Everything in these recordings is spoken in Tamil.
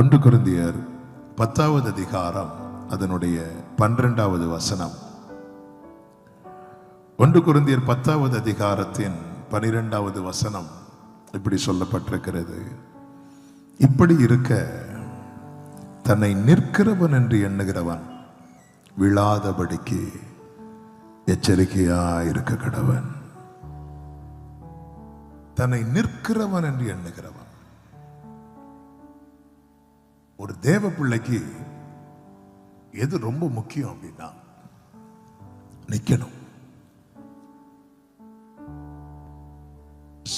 1 கொரிந்தியர் 10வது அதிகாரம் அதனுடைய 12வது வசனம். 1 கொரிந்தியர் 10வது அதிகாரத்தின் 12வது வசனம் இப்படி சொல்லப்பட்டிருக்கிறது. இப்படி இருக்க தன்னை நிற்கிறவன் என்று எண்ணுகிறவன் விழாதபடிக்கு எச்சரிக்கையாயிருக்க கடவன். தன்னை நிற்கிறவன் என்று எண்ணுகிறவன். ஒரு தேவ பிள்ளைக்கு எது ரொம்ப முக்கியம் அப்படின்னா நிக்கணும்.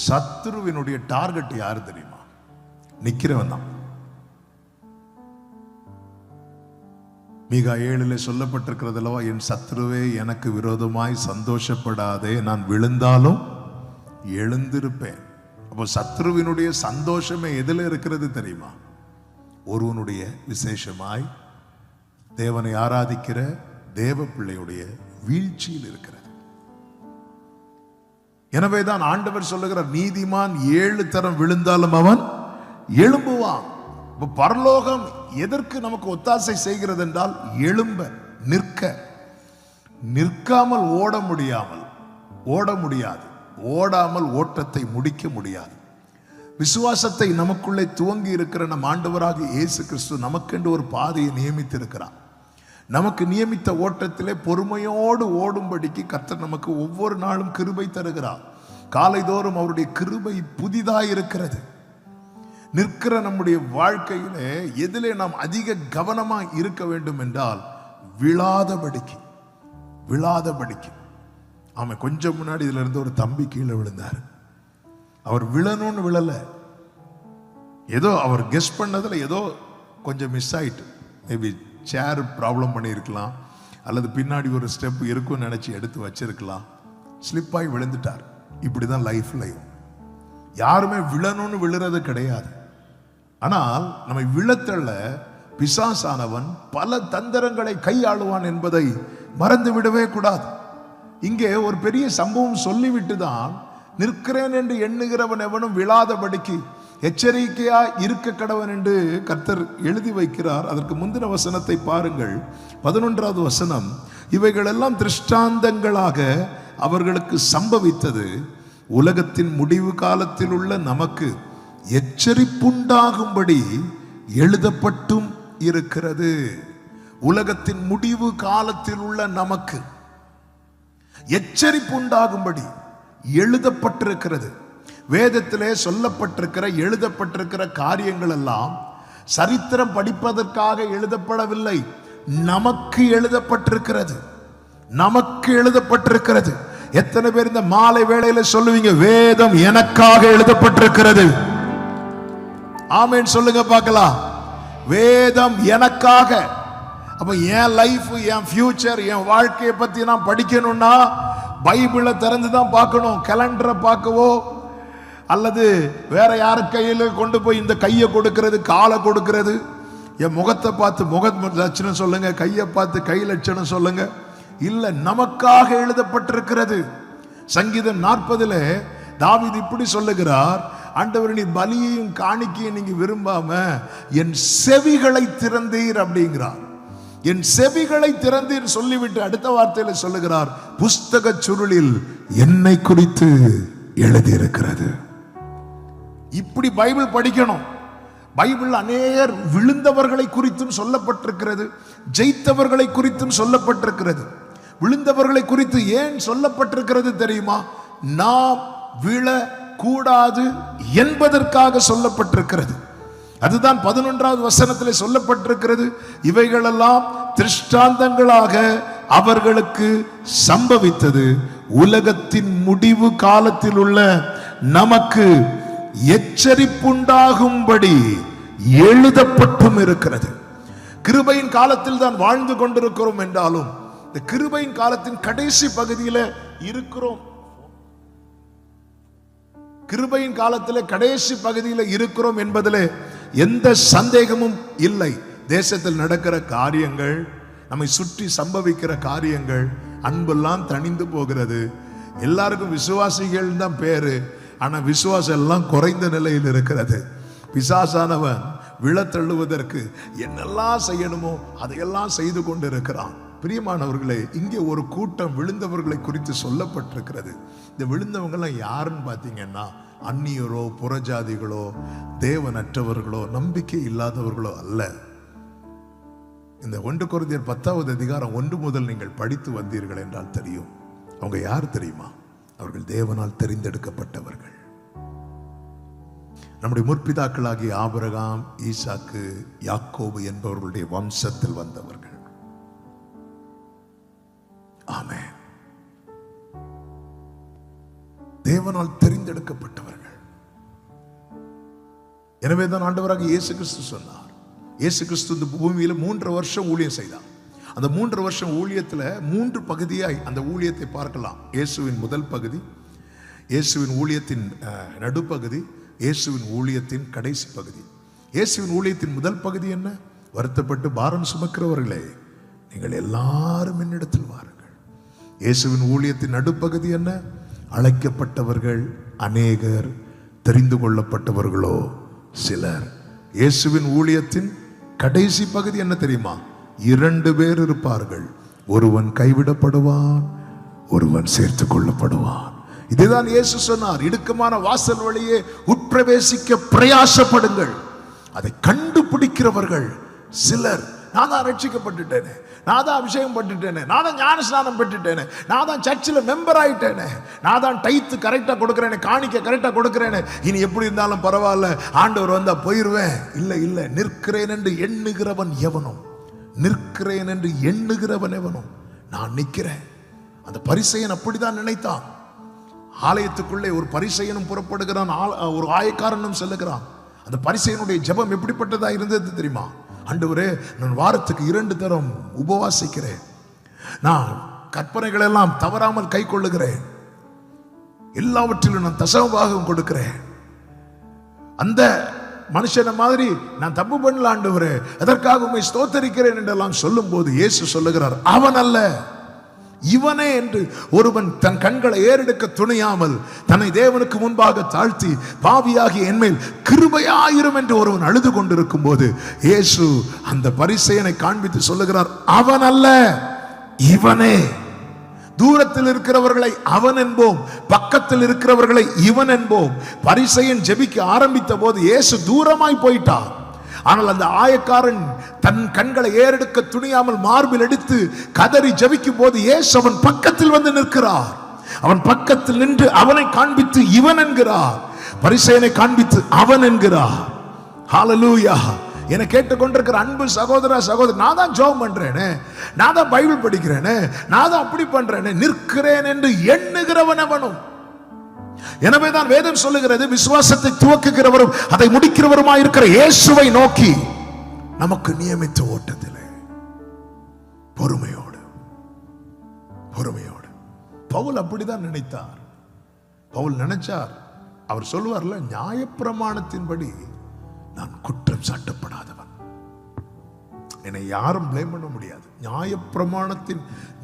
சத்துருவினுடைய டார்கெட் யாரு தெரியுமா? நிக்கிறவன் தான். மீகா 7 சொல்லப்பட்டிருக்கிறது அல்லவா, என் சத்துருவே எனக்கு விரோதமாய் சந்தோஷப்படாதே, நான் விழுந்தாலும் எழுந்திருப்பேன். அப்போ சத்துருவினுடைய சந்தோஷமே எதுல இருக்கிறது தெரியுமா? ஒருவனுடைய விசேஷமாய் தேவனை ஆராதிக்கிற தேவ பிள்ளையுடைய வீழ்ச்சியில் இருக்கிறது. எனவேதான் ஆண்டவர் சொல்லுகிறார், நீதிமான் 7 தரம் விழுந்தாலும் அவன் எழும்புவான். பரலோகம் எதற்கு நமக்கு ஒத்தாசை செய்கிறது என்றால் எழும்ப, நிற்க. நிற்காமல் ஓட முடியாது. ஓடாமல் ஓட்டத்தை முடிக்க முடியாது. விசுவாசத்தை நமக்குள்ளே துவங்கி இருக்கிற நம் ஆண்டவராக இயேசு கிறிஸ்து நமக்கென்று ஒரு பாதையை நியமித்திருக்கிறார். நமக்கு நியமித்த ஓட்டத்திலே பொறுமையோடு ஓடும்படிக்கு கர்த்தர் நமக்கு ஒவ்வொரு நாளும் கிருபை தருகிறார். காலைதோறும் அவருடைய கிருபை புதிதாய் இருக்கிறது. நிற்கிற நம்முடைய வாழ்க்கையிலே எதிலே நாம் அதிக கவனமாக இருக்க வேண்டும் என்றால் விழாதபடிக்கு. ஆமாம், கொஞ்சம் முன்னாடி இதுல இருந்து ஒரு தம்பி கீழே விழுந்தார். அவர் விழணும்னு விழல, ஏதோ அவர் கெஸ் பண்ணதுல ஏதோ கொஞ்சம் மிஸ் ஆயிட்டு. மேபி சேர் ப்ராப்ளம் பண்ணியிருக்கலாம், அல்லது பின்னாடி ஒரு ஸ்டெப் இருக்கும்னு நினைச்சு எடுத்து வச்சிருக்கலாம். ஸ்லிப்பாகி விழுந்துட்டார். இப்படிதான் லைஃப்லையும் யாருமே விழணும்னு விழுறது கிடையாது. ஆனால் நம்மை விழத்தள்ள பிசாசானவன் பல தந்திரங்களை கையாளுவான் என்பதை மறந்து விடவே கூடாது. இங்கே ஒரு பெரிய சம்பவம் சொல்லிவிட்டு தான் நிற்கிறேன் என்று எண்ணுகிறவன் எவனும் விழாதபடிக்கு எச்சரிக்கையா இருக்க கடவன் என்று கர்த்தர் எழுதி வைக்கிறார். அதற்கு முந்தின வசனத்தை பாருங்கள், 11வது வசனம். இவைகளெல்லாம் திருஷ்டாந்தங்களாக அவர்களுக்கு சம்பவித்தது, உலகத்தின் முடிவு காலத்தில் உள்ள நமக்கு எச்சரிப்புண்டாகும்படி எழுதப்பட்டும் இருக்கிறது. உலகத்தின் முடிவு காலத்தில் உள்ள நமக்கு எச்சரிப்புண்டாகும்படி எழுதப்பட்டிருக்கிறது. வேதத்திலே சொல்லப்பட்டிருக்கிற எழுதப்பட்டிருக்கிற காரியங்கள் எல்லாம் சரித்திரம் படிப்பதற்காக எழுதப்படவில்லை, நமக்கு எழுதப்பட்டிருக்கிறது. எத்தனை பேர் இந்த மாலை வேளையில சொல்லுவீங்க, வேதம் எனக்காக எழுதப்பட்டிருக்கிறது? ஆமென் சொல்லுங்க பார்க்கலாம். வேதம் எனக்காக. அப்ப என் லைஃப், என் ஃபியூச்சர், என் வாழ்க்கையை பத்தி நான் படிக்கணும்னா பைபிளை திறந்து தான் பார்க்கணும். கேலண்டரை பார்க்கவோ அல்லது வேற யாரு கையில கொண்டு போய் இந்த கையை கொடுக்கிறது, காலை கொடுக்கிறது, என் முகத்தை பார்த்து முக லட்சணம் சொல்லுங்க, கையை பார்த்து கை லட்சணம் சொல்லுங்க, இல்ல, நமக்காக எழுதப்பட்டிருக்கிறது. சங்கீதம் 40 தாவீது இப்படி சொல்லுகிறார், ஆண்டவர், நீ பலியையும் காணிக்கையும் நீங்க விரும்பாம என் செவிகளை திறந்தீர் அப்படிங்கிறார். என் செவிகளை திறந்தீர் சொல்லிவிட்டு அடுத்த வார்த்தையில சொல்லுகிறார், புஸ்தக சுருளில் என்னை குறித்து எழுதியிருக்கிறது. இப்படி பைபிள் படிக்கணும். பைபிள் அநேகர் விழுந்தவர்களை குறித்தும் சொல்லப்பட்டிருக்கிறது, ஜெயித்தவர்களை குறித்தும் சொல்லப்பட்டிருக்கிறது. விழுந்தவர்களை குறித்து ஏன் சொல்லப்பட்டிருக்கிறது தெரியுமா? நாம் விழக்கூடாது என்பதற்காக சொல்லப்பட்டிருக்கிறது. அதுதான் 11வது வசனத்தில் சொல்லப்பட்டிருக்கிறது. இவைகளெல்லாம் திருஷ்டாந்தங்களாக அவர்களுக்கு சம்பவித்தது, உலகத்தின் முடிவு காலத்தில் உள்ள நமக்கு எச்சரிப்புண்டாகும்படி எழுதப்பட்டும் இருக்கிறது. கிருபையின் காலத்தில் தான் வாழ்ந்து கொண்டிருக்கிறோம் என்றாலும் இந்த கிருபையின் காலத்தின் கடைசி பகுதியில் இருக்கிறோம். கிருபையின் காலத்தில் கடைசி பகுதியில் இருக்கிறோம் என்பதில் எந்த சந்தேகமும் இல்லை. தேசத்தில் நடக்கிற காரியங்கள், நம்மை சுற்றி சம்பவிக்கிற காரியங்கள், அன்பெல்லாம் தணிந்து போகிறது. எல்லாருக்கும் விசுவாசிகள் தான் பேரு, ஆனா விசுவாசம் எல்லாம் குறைந்த நிலையில் இருக்கிறது. பிசாசானவன் விழத்தள்ளுவதற்கு என்னெல்லாம் செய்யணுமோ அதையெல்லாம் செய்து கொண்டிருக்கிறான். பிரியமானவர்களே, இங்கே ஒரு கூட்டம் விழுந்தவர்களை குறித்து சொல்லப்பட்டிருக்கிறது. இந்த விழுந்தவங்கெல்லாம் யாருன்னு பார்த்தீங்கன்னா, அந்நியரோ புறஜாதிகளோ தேவனற்றவர்களோ நம்பிக்கை இல்லாதவர்களோ அல்ல. இந்த 1 கொரிந்தியர் 10வது அதிகாரம் 1 முதல் நீங்கள் படித்து வந்தீர்கள் என்றால் தெரியும். அவங்க யார் தெரியுமா? அவர்கள் தேவனால் தெரிந்தெடுக்கப்பட்டவர்கள். நம்முடைய முற்பிதாக்களாகிய ஆபிரகாம், ஈசாக்கு, யாக்கோபு என்பவர்களுடைய வம்சத்தில் வந்தவர்கள். ஆமென். தேவனால் தெரிந்தெடுக்கப்பட்டவர்கள். எனவேதான் ஆண்டவராக இயேசு கிறிஸ்து சொன்னார். இயேசு கிறிஸ்து இந்த பூமியில 3 வருஷம் ஊழியம் செய்தார். அந்த 3 வருஷம் ஊழியத்துல 3 பகுதியாய் அந்த ஊழியத்தை பார்க்கலாம். இயேசுவின் முதல் பகுதி, இயேசுவின் ஊழியத்தின் நடுப்பகுதி, இயேசுவின் ஊழியத்தின் கடைசி பகுதி. இயேசுவின் ஊழியத்தின் முதல் பகுதி என்ன? வருத்தப்பட்டு பாரம் சுமக்கிறவர்களே, நீங்கள் எல்லாரும் என்னிடத்தில் வாருங்கள். இயேசுவின் ஊழியத்தின் நடுப்பகுதி என்ன? அழைக்கப்பட்டவர்கள் அநேகர், தெரிந்து கொள்ளப்பட்டவர்களோ சிலர். இயேசுவின் ஊழியத்தின் கடைசி பகுதி என்ன தெரியுமா? 2 பேர் இருப்பார்கள். ஒருவன் கைவிடப்படுவான், ஒருவன் சேர்த்துக் கொள்ளப்படுவான். இதுதான் இயேசு சொன்னார். இடுக்கமான வாசல் வழியே உட்பிரவேசிக்க பிரயாசப்படுங்கள். அதை கண்டுபிடிக்கிறவர்கள் சிலர். நான் தான் ரட்சிக்கப்பட்டுட்டேனே, நான் தான் அபிஷேகம் பட்டுட்டேனே, நான் தான் ஞான ஸ்நானம் பெற்றுட்டேனே, நான் தான் சர்ச்சில் மெம்பர் ஆயிட்டேனே, நான் தான் டைத்து கரெக்டா கொடுக்கிறேனே, காணிக்க கரெக்டா கொடுக்கிறேனே, இனி எப்படி இருந்தாலும் பரவாயில்ல, ஆண்டவர் வந்தா போயிருவேன். இல்லை இல்லை, நிற்கிறேன் என்று எண்ணுகிறவன் எவனும், நிற்கிறேன் என்று எண்ணுகிறவன் எவனும், நான் நிற்கிறேன். அந்த பரிசேயன் அப்படிதான் நினைத்தான். ஆலயத்துக்குள்ளே ஒரு பரிசேயனும் புறப்படுகிறான், ஒரு ஆயக்காரனும் செல்லுகிறான். அந்த பரிசேயனுடைய ஜெபம் எப்படிப்பட்டதா இருந்தது தெரியுமா? ஆண்டவரே, நான் வாரத்துக்கு 2 தரம் உபவாசிக்கிறேன், நான் கற்பனைகள் எல்லாம் தவறாமல் கை கொள்ளுகிறேன், எல்லாவற்றிலும் நான் தசமபாகம் கொடுக்கிறேன். அந்த மனுஷன மாதிரி நான் தப்பு பண்ணல ஆண்டவரே, அதற்காக உம்மை ஸ்தோத்தரிக்கிறேன் என்றெல்லாம் சொல்லும் போது இயேசு சொல்லுகிறார், அவன் அல்ல இவனே என்று. ஒருவன் தன் கண்களை ஏறெடுக்க துணியாமல் தன்னை தேவனுக்கு முன்பாக தாழ்த்தி, பாவியாகிய என்மேல் கிருபையாயிரும் என்று ஒருவன் அழுது கொண்டிருக்கும் போது இயேசு அந்த பரிசேயனை காண்பித்து சொல்லுகிறார், அவன் அல்ல இவனே. தூரத்தில் இருக்கிறவர்களை அவன் என்போம், பக்கத்தில் இருக்கிறவர்களை இவன் என்போம். பரிசேயன் ஜெபிக்க ஆரம்பித்த போது இயேசு தூரமாய் போயிட்டார். ஆனால் அந்த ஆயக்காரன் தன் கண்களை ஏறெடுக்க துணியாமல் மார்பில் எடுத்து கதறி ஜெபிக்கும் போது இயேசு அவன் பக்கத்தில் வந்து நிற்கிறார். அவன் பக்கத்தில் நின்று அவனை காண்பித்து இவன் என்கிறார், பரிசேயனை காண்பித்து அவன் என்கிறார். ஹல்லேலூயா. என்னை கேட்டுக்கொண்டிருக்கிற அன்பு சகோதர சகோதரி, நான் தான் ஜெபம் பண்றேனே, நான் தான் பைபிள் படிக்கிறேனே, நான் தான் அப்படி பண்றேனே, நிற்கிறேன் என்று எண்ணுகிறவன் அவனும். எனவேதான் வேதம் சொல்லுகிறது, விசுவாசத்தை துவக்குகிறவரும் அதை முடிக்கிறவருமாய் இருக்கிற இயேசுவை நோக்கி நமக்கு நியமித்த ஓட்டத்திலே பொறுமையோடு பொறுமையோடு. பவுல் அப்படிதான் நினைத்தார். பவுல் நினைச்சார், அவர் சொல்லுவார்ல, நியாயப்பிரமாணத்தின்படி நான் குற்றம் சாட்டப்படாதவன், என்னை யாரும் பிளேம் பண்ண முடியாது.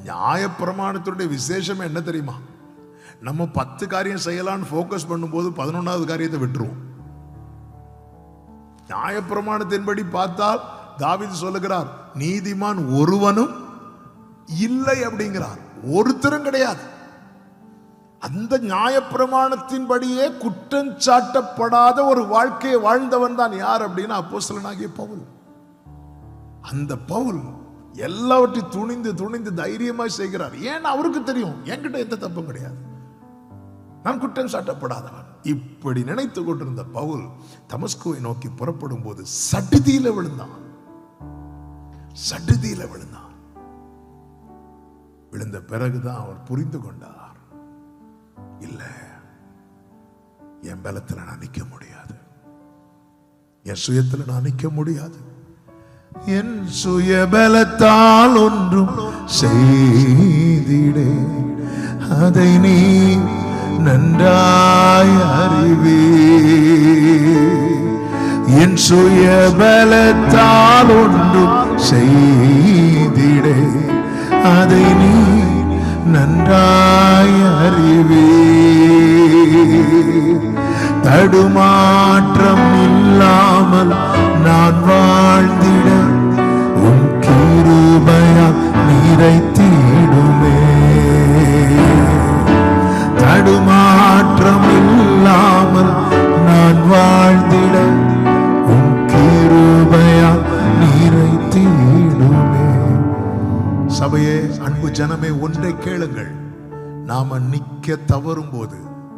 நியாயப்பிரமாணத்தினுடைய விசேஷம் என்ன தெரியுமா? நம்ம 10 காரியம் செய்யலான்னு போக்கஸ் பண்ணும்போது 11வது காரியத்தை விட்டுருவோம். நியாயப்பிரமாணத்தின்படி பார்த்தால் தாவீது சொல்லுகிறார், நீதிமான் ஒருவனும் இல்லை அப்படிங்கிறார். ஒருத்தரும் கிடையாது. அந்த நியாயப்பிரமாணத்தின்படியே குற்றம் சாட்டப்படாத ஒரு வாழ்க்கையை வாழ்ந்தவன் தான் யார் அப்படின்னா அப்போஸ்தலனாகிய பவுல். அந்த பவுல் எல்லாவற்றையும் துணிந்து துணிந்து தைரியமாய் செய்கிறார். ஏன் அவருக்கு தெரியும், என்கிட்ட எந்த தப்பும் கிடையாது, நான் குற்றம் சாட்டப்படாதவன். இப்படி நினைத்து கொண்டிருந்த பவுல் தமஸ்குவை நோக்கி புறப்படும் போது சடுதியில விழுந்தான். சடுதியில விழுந்தான். விழுந்த பிறகுதான் அவர் புரிந்து கொண்டார், இல்ல, என் பலத்துல நான் நிக்க முடியாது, என் சுயத்துல நான் நிக்க முடியாது, என் சுய பலத்தால் ஒன்றும் செய்திடே, அதை நீ நன்றாய் அறிவே. என் சுய பலத்தால் ஒன்றும் செய்திடே, அதை நீ நன்றாய் அறிவே. தடுமாற்றம் இல்லாமல் நான் வாழ்ந்திட உன் கிருபையால் நிறைத்திடுமே. தடுமாற்றம் இல்லாமல் நான் வாழ்ந்திட உன் கிருபையால் நிறைத்திடுமே. சபையே, அன்பு ஜனமே, ஒன்றை கேளுங்கள். நாம நிக்க தவறும் போது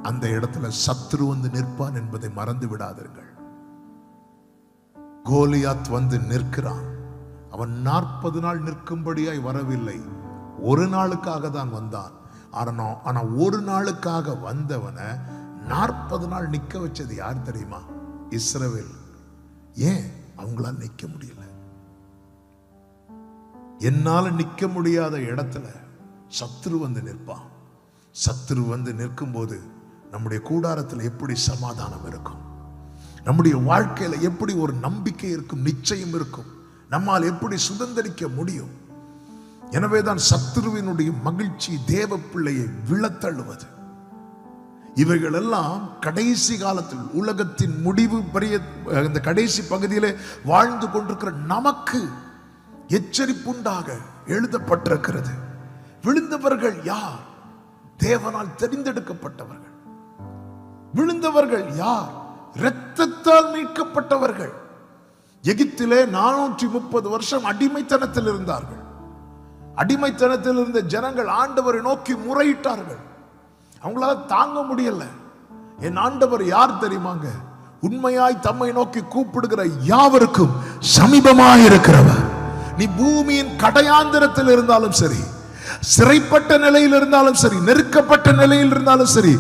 அந்த இடத்துல சத்துரு வந்து நிற்பான் என்பதை மறந்து விடாதீர்கள். கோலியாத் வந்து நிற்கிறான். அவன் 40 நாள் நிற்கும்படியாய் வரவில்லை, ஒரு நாளுக்காக தான் வந்தான். ஆனா ஒரு நாளுக்காக வந்தவனை 40 நாள் நிக்க வச்சது யார் தெரியுமா? இஸ்ரவேல். ஏன் அவங்களால நிக்க முடியல? என்னால நிக்க முடியாத இடத்துல சத்துரு வந்து நிற்பான். சத்துரு வந்து நிற்கும் போது நம்முடைய கூடாரத்தில் எப்படி சமாதானம் இருக்கும்? நம்முடைய வாழ்க்கையில எப்படி ஒரு நம்பிக்கை இருக்கும், நிச்சயம் இருக்கும்? நம்மால் எப்படி சுதந்திரிக்க முடியும்? எனவேதான் சத்துருவினுடைய மகிழ்ச்சி தேவ பிள்ளையை விழத்தள்ளுவது. இவைகள் எல்லாம் கடைசி காலத்தில், உலகத்தின் முடிவு பெரிய இந்த கடைசி பகுதியிலே வாழ்ந்து கொண்டிருக்கிற நமக்கு எச்சரிப்புண்டாக எழுதப்பட்டிருக்கிறது. விழுந்தவர்கள் யார்? தேவனால் தெரிந்தெடுக்கப்பட்டவர்கள். விழுந்தவர்கள் யார்? இரத்தத்தால் மீட்கப்பட்டவர்கள். எகிப்திலே 430 வருஷம் அடிமைத்தனத்தில் இருந்தார்கள். அடிமைத்தனத்தில் இருந்த ஜனங்கள் ஆண்டவரை நோக்கி முறையிட்டார்கள். அவங்களால தாங்க முடியல. என் ஆண்டவர் யார் தெரியுமாங்க? உண்மையாய் தம்மை நோக்கி கூப்பிடுகிற யாவருக்கும் சமீபமாய் இருக்கிறவர். நீ பூமியின் கடையாந்திரத்தில் இருந்தாலும் சரி, சிறைப்பட்ட நிலையில் இருந்தாலும் சரி, நெருக்கப்பட்ட நிலையில் இருந்தாலும் சரி,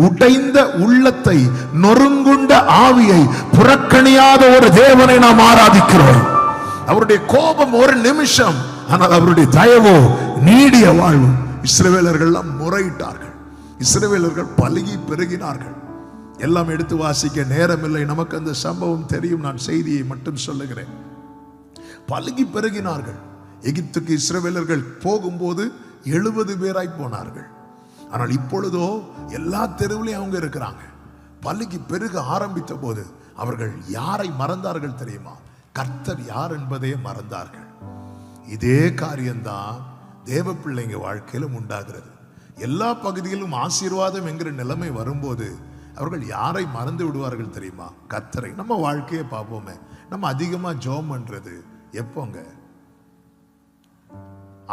உடைந்த உள்ளத்தை, நொறுங்குண்ட ஆவியை புறக்கணியாத ஒரு தேவனை நாம் ஆராதிக்கிறோம். அவருடைய கோபம் ஒரு நிமிஷம், ஆனால் அவருடைய தயவோ நீடிய வாழ்வு. இஸ்ரவேலர்கள் முறையிட்டார்கள். இஸ்ரவேலர்கள் பலுகி பெருகினார்கள். எல்லாம் எடுத்து வாசிக்க நேரம் இல்லை, நமக்கு அந்த சம்பவம் தெரியும். நான் செய்தியை மட்டும் சொல்லுகிறேன். பலுகி பெருகினார்கள். எகிப்துக்கு இஸ்ரவேலர்கள் போகும்போது 70 பேராய் போனார்கள். ஆனால் இப்பொழுதோ எல்லா தெருவிலையும் அவங்க இருக்கிறாங்க. பலுகி பெருக ஆரம்பித்த போது அவர்கள் யாரை மறந்தார்கள் தெரியுமா? கர்த்தர் யார் என்பதையே மறந்தார்கள். இதே காரியம்தான் தேவ பிள்ளைங்க வாழ்க்கையிலும் உண்டாகிறது. எல்லா பகுதியிலும் ஆசீர்வாதம் என்கிற நிலைமை வரும்போது அவர்கள் யாரை மறந்து விடுவார்கள் தெரியுமா? கர்த்தரை. நம்ம வாழ்க்கையை பார்ப்போமே, நம்ம அதிகமா ஜெபம் பண்றது எப்போங்க?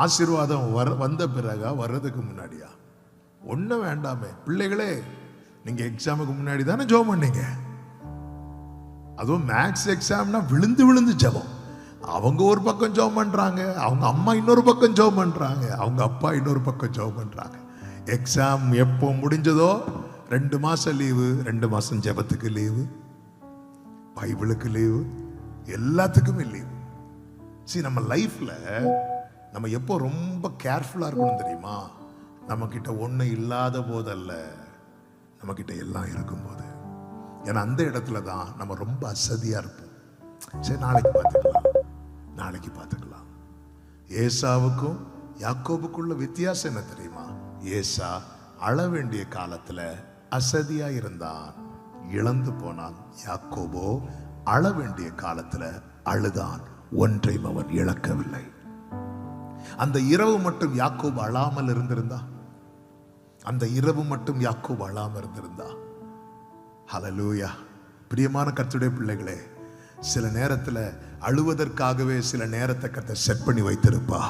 ஆசீர்வாதம் வந்த பிறகா, வர்றதுக்கு முன்னாடியா? ஒன்றும் வேண்டாமே பிள்ளைகளே, நீங்க எக்ஸாமுக்கு முன்னாடி தானே ஜெபம் பண்ணீங்க. அதுவும் மேக்ஸ் எக்ஸாம்னா விழுந்து விழுந்து ஜெபம். அவங்க ஒரு பக்கம் ஜெபம் பண்றாங்க, அவங்க அம்மா இன்னொரு பக்கம் ஜெபம் பண்றாங்க, அவங்க அப்பா இன்னொரு பக்கம் ஜெபம் பண்றாங்க. எக்ஸாம் எப்போ முடிஞ்சதோ 2 மாசம் லீவு, 2 மாசம் ஜெபத்துக்கு லீவு, பைபிளுக்கு லீவு, எல்லாத்துக்குமே லீவு. நம்ம லைஃப்ல நம்ம எப்போ ரொம்ப கேர்ஃபுல்லா இருக்கணும் தெரியுமா? நம்ம கிட்ட ஒண்ணு இல்லாத போதல்ல, நம்ம கிட்ட எல்லாம் இருக்கும் போது. ஏன்னா அந்த இடத்துல தான் நம்ம ரொம்ப அசதியா இருப்போம். சரி, நாளைக்கு பார்த்துக்கலாம். ஏசாவுக்கும் யாக்கோபுக்குள்ள வித்தியாசம் என்ன தெரியுமா? ஏசா அழ வேண்டிய காலத்துல அசதியா இருந்தான், இழந்து போனான். யாக்கோபோ அழ வேண்டிய காலத்துல அழுதான், ஒன்றையும் அவன் இழக்கவில்லை. அந்த இரவு மட்டும் யாக்கோபு அழாமல் இருந்திருந்தா, அந்த இரவு மட்டும் யாக்கோபு அழாமல் இருந்திருந்தா, ஹல்லேலூயா. பிரியமான கர்த்தருடைய பிள்ளைகளே, சில நேரத்தில் அழுவதற்காகவே சில நேரத்தை கர்த்தர் செட் பண்ணி வைத்திருப்பா.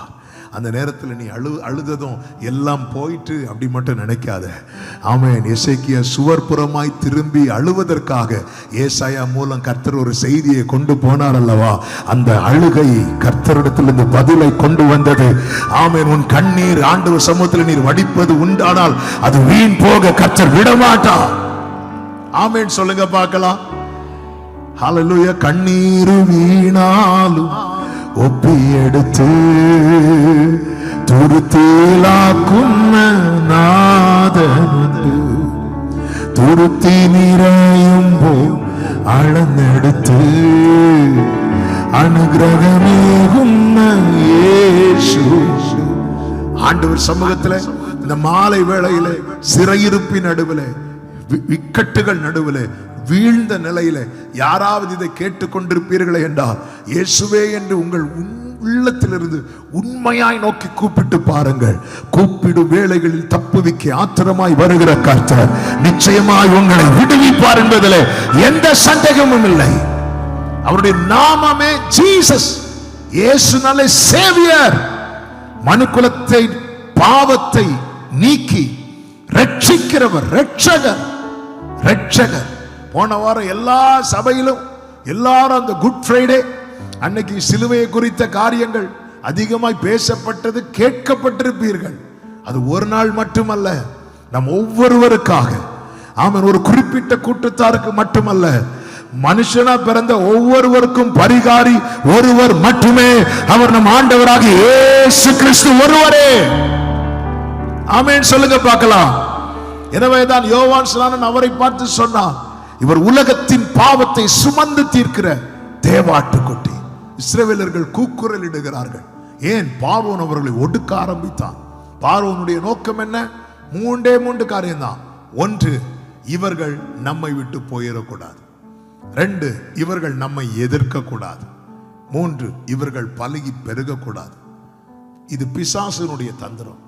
அந்த நேரத்தில் நீ அழுததும் எல்லாம் போயிட்டு அப்படி மட்டும் நினைக்காத. ஆமென். எசேக்கியா சுவர்புறமாய் திரும்பி அழுவதற்காக ஏசாயா மூலம் கர்த்தர் ஒரு செய்தியை கொண்டு போனார் அல்லவா? அந்த அழுகை கர்த்தரிடத்திலிருந்து பதிலை கொண்டு வந்தது. ஆமென். உன் கண்ணீர் ஆண்டவர் சமூகத்தில் நீர் வடிப்பது உண்டானால் அது வீண் போக கர்த்தர் விடமாட்டார். ஆமென். சொல்லுங்க பார்க்கலாம். ஹல்லேலூயா. கண்ணீர் வீணாலும் ஒப்பி எடுத்து துருத்திலாக்கும் நாதனுண்டு, துருத்தி நிறையும் போல் அளந்தெடுத்து அனுகிரகமேகும் இயேசு. ஆண்டவர் சமூகத்தில் இந்த மாலை வேளையிலே சிறையிருப்பின் நடுவில், இக்கட்டுகள் நடுவில், வீழ்ந்த நிலையில யாராவது இதை கேட்டுக்கொண்டிருப்பீர்களே என்றால், இயேசுவே என்று உங்கள் உள்ளத்திலிருந்து உண்மையாய் நோக்கி கூப்பிட்டு பாருங்கள். கூப்பிடும் வேளைகளில் தப்புவிக்க ஆத்திரமாய் வருகிற கர்த்தர் நிச்சயமாய் உங்களை விடுவிப்பார் என்பதில் எந்த சந்தேகமும் இல்லை. அவருடைய நாமமே ஜீசஸ். இயேசுனாலே சேவியர், மனுக்குலத்தை பாவத்தை நீக்கி ரட்சிக்கிறவர், ரட்சகர், ரட்சகர். போன வாரம் எல்லா சபையிலும் எல்லாரும் அந்த குட் ஃப்ரைடே அன்னைக்கு சிலுவையை குறித்த காரியங்கள் அதிகமாய் பேசப்பட்டது, கேட்கப்பட்டிருப்பீர்கள். அது ஒரு நாள் மட்டுமல்ல, நம் ஒவ்வொருவருக்காக. ஆமென். ஒரு குறிப்பிட்ட கூட்டத்தாருக்கு மட்டுமல்ல, மனுஷனா பிறந்த ஒவ்வொருவருக்கும் பரிகாரி ஒருவர் மட்டுமே, அவர் நம் ஆண்டவராக இயேசு கிறிஸ்து ஒருவரே. ஆமென் சொல்லுங்க பார்க்கலாம். எனவேதான் யோவான் ஸ்நானன் அவரை பார்த்து சொன்னார், இவர் உலகத்தின் பாவத்தை சுமந்து தீர்க்கிற தேவாட்டுக்குட்டி. இஸ்ரவேலர்கள் கூக்குரல் இடுகிறார்கள். ஏன்? பார்வோன் அவர்களை ஒடுக்க ஆரம்பித்தான். பார்வோனுடைய நோக்கம் என்ன? மூன்று காரியம்தான். ஒன்று, இவர்கள் நம்மை விட்டு போயிடக்கூடாது. 2, இவர்கள் நம்மை எதிர்க்க கூடாது. 3, இவர்கள் பலகி பெருகக்கூடாது. இது பிசாசனுடைய தந்திரம்.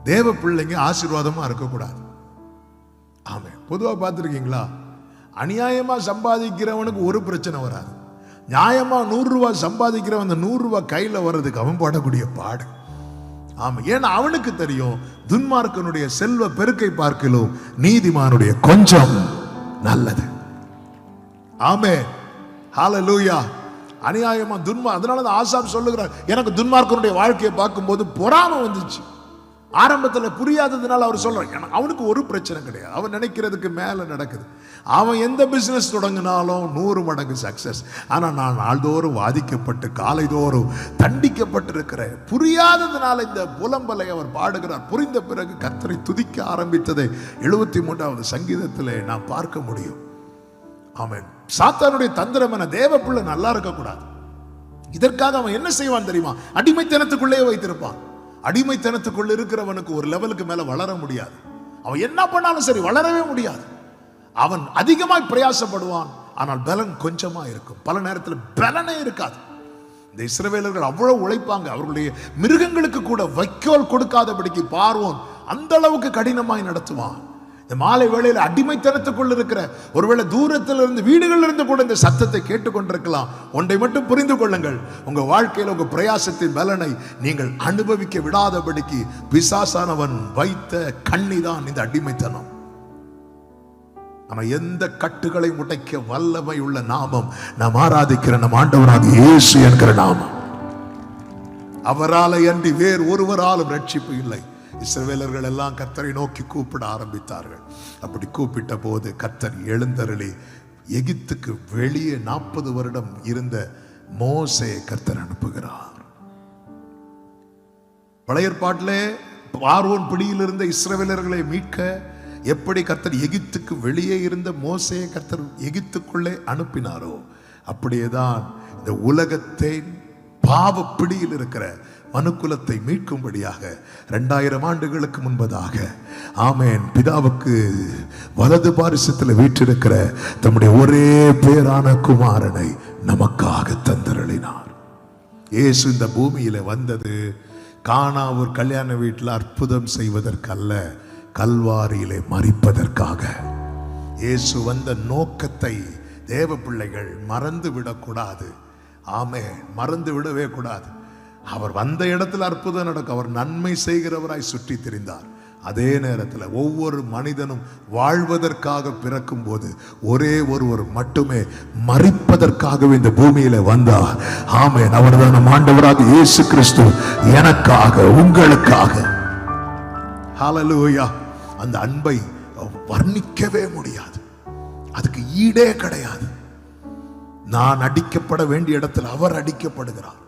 தேவ பிள்ளைங்க ஆசீர்வாதமா இருக்கக்கூடாது. ஆமே. பொதுவா பார்த்துருக்கீங்களா? அநியாயமா சம்பாதிக்கிறவனுக்கு ஒரு பிரச்சனை வராது. நியாயமா 100 ரூபாய் சம்பாதிக்கிறவன் அந்த 100 ரூபாய் கையில வர்றதுக்கு அவன் படக்கூடிய பாடு. ஆமா. ஏன்னா அவனுக்கு தெரியும், துன்மார்க்கனுடைய செல்வ பெருக்கை பார்க்கலும் நீதிமானுடைய கொஞ்சம் நல்லது. ஆமே. ஹல்லேலூயா. அநியாயமா அதனால ஆசாப் சொல்லுகிறார், எனக்கு துன்மார்க்கனுடைய வாழ்க்கையை பார்க்கும்போது பொறாமை வந்துச்சு. ஆரம்பத்துல புரியாததுனால அவர் சொல்றார், அவனுக்கு ஒரு பிரச்சனை கிடையாது, அவன் நினைக்கிறதுக்கு மேல நடக்குது. அவன் எந்த பிசினஸ் தொடங்கினாலும் 100 மடங்கு சக்சஸ். ஆனா நான் நாள்தோறும் வாதிக்கப்பட்டு காலைதோறும் தண்டிக்கப்பட்டிருக்கிறேன். புரியாததுனால இந்த புலம்பலை அவர் பாடுகிறார். புரிந்த பிறகு கர்த்தரை துதிக்க ஆரம்பித்ததை 73வது சங்கீதத்திலே நாம் பார்க்க முடியும். ஆமென். சாத்தானுடைய தந்திரம் என்ன? தேவ பிள்ளை நல்லா இருக்க கூடாது. இதற்காக அவன் என்ன செய்வான் தெரியுமா? அடிமைத்தனத்துக்குள்ளே வைத்திருப்பான். அடிமைத்தனத்துக்குள்ள இருக்கிறவனுக்கு ஒரு லெவலுக்கு மேல வளர முடியாது. அவன் என்ன பண்ணாலும் சரி வளரவே முடியாது. அவன் அதிகமாய் பிரயாசப்படுவான், ஆனால் பலன் கொஞ்சமா இருக்கும். பல நேரத்தில் பலனே இருக்காது. இந்த இஸ்ரவேலர்கள் அவ்வளவு உழைப்பாங்க. அவர்களுடைய மிருகங்களுக்கு கூட வைக்கோல் கொடுக்காதபடிக்கு பார்வோன் அந்த அளவுக்கு கடினமாய் நடத்துவான். இந்த மாலை வேளையில் அடிமைத்தனத்துக்குள் இருக்கிற, ஒருவேளை தூரத்தில் இருந்து வீடுகளில் இருந்து கூட இந்த சத்தத்தை கேட்டுக்கொண்டிருக்கலாம். ஒன்றை மட்டும் புரிந்து கொள்ளுங்கள், உங்க வாழ்க்கையில் உங்க பிரயாசத்தின் பலனை நீங்கள் அனுபவிக்க விடாதபடிக்கு பிசாசானவன் வைத்த கண்ணிதான் இந்த அடிமைத்தனம். நம்ம எந்த கட்டுகளை உடைக்க வல்லமை உள்ள நாமம் நாம் ஆராதிக்கிற நம் ஆண்டவராக இயேசு என்கிற நாமம். அவரால் அன்றி வேறு ஒருவராலும் ரட்சிப்பு இல்லை. இஸ்ரவேலர்கள் எல்லாம் கர்த்தரை நோக்கி கூப்பிட ஆரம்பித்தார்கள். அப்படி கூப்பிட்ட போது கர்த்தர் எழுந்தருளி எகிப்துக்கு வெளியே 40 வருடம் இருந்த மோசே கர்த்தர் அனுப்புகிறார். பழைய ஏற்பாட்டிலே பார்வோன் பிடியில் இருந்த இஸ்ரவேலர்களை மீட்க எப்படி கர்த்தர் எகிப்துக்கு வெளியே இருந்த மோசே கர்த்தர் எகிப்துக்குள்ளே அனுப்பினாரோ, அப்படியேதான் இந்த உலகத்தை பாவ பிடியில் இருக்கிற மனுக்குலத்தை மீட்கும்படியாக 2000 ஆண்டுகளுக்கு முன்பதாக, ஆமேன், பிதாவுக்கு வலது பாரிசத்தில் வீற்றிருக்கிற தம்முடைய ஒரே பேரான குமாரனை நமக்காக தந்தருளினார். இயேசு இந்த பூமியில வந்தது கானா ஒரு கல்யாண வீட்டில் அற்புதம் செய்வதற்கல்ல, கல்வாரியிலே மரிப்பதற்காக. இயேசு வந்த நோக்கத்தை தேவ பிள்ளைகள் மறந்து விடக்கூடாது. ஆமென், மறந்து விடவே கூடாது. அவர் வந்த இடத்துல அற்புதம் நடக்கும். அவர் நன்மை செய்கிறவராய் சுற்றி திரிந்தார். அதே நேரத்தில் ஒவ்வொரு மனிதனும் வாழ்வதற்காக பிறக்கும் போது ஒரே ஒருவர் மட்டுமே மரிப்பதற்காகவே இந்த பூமியில வந்தார். ஆமென், அவர்தான் நம் ஆண்டவராக இயேசு கிறிஸ்து, எனக்காக, உங்களுக்காக. ஹல்லேலூயா. அந்த அன்பை வர்ணிக்கவே முடியாது, அதுக்கு ஈடே கிடையாது. நான் அடிக்கப்பட வேண்டிய இடத்தில் அவர் அடிக்கப்படுகிறார்.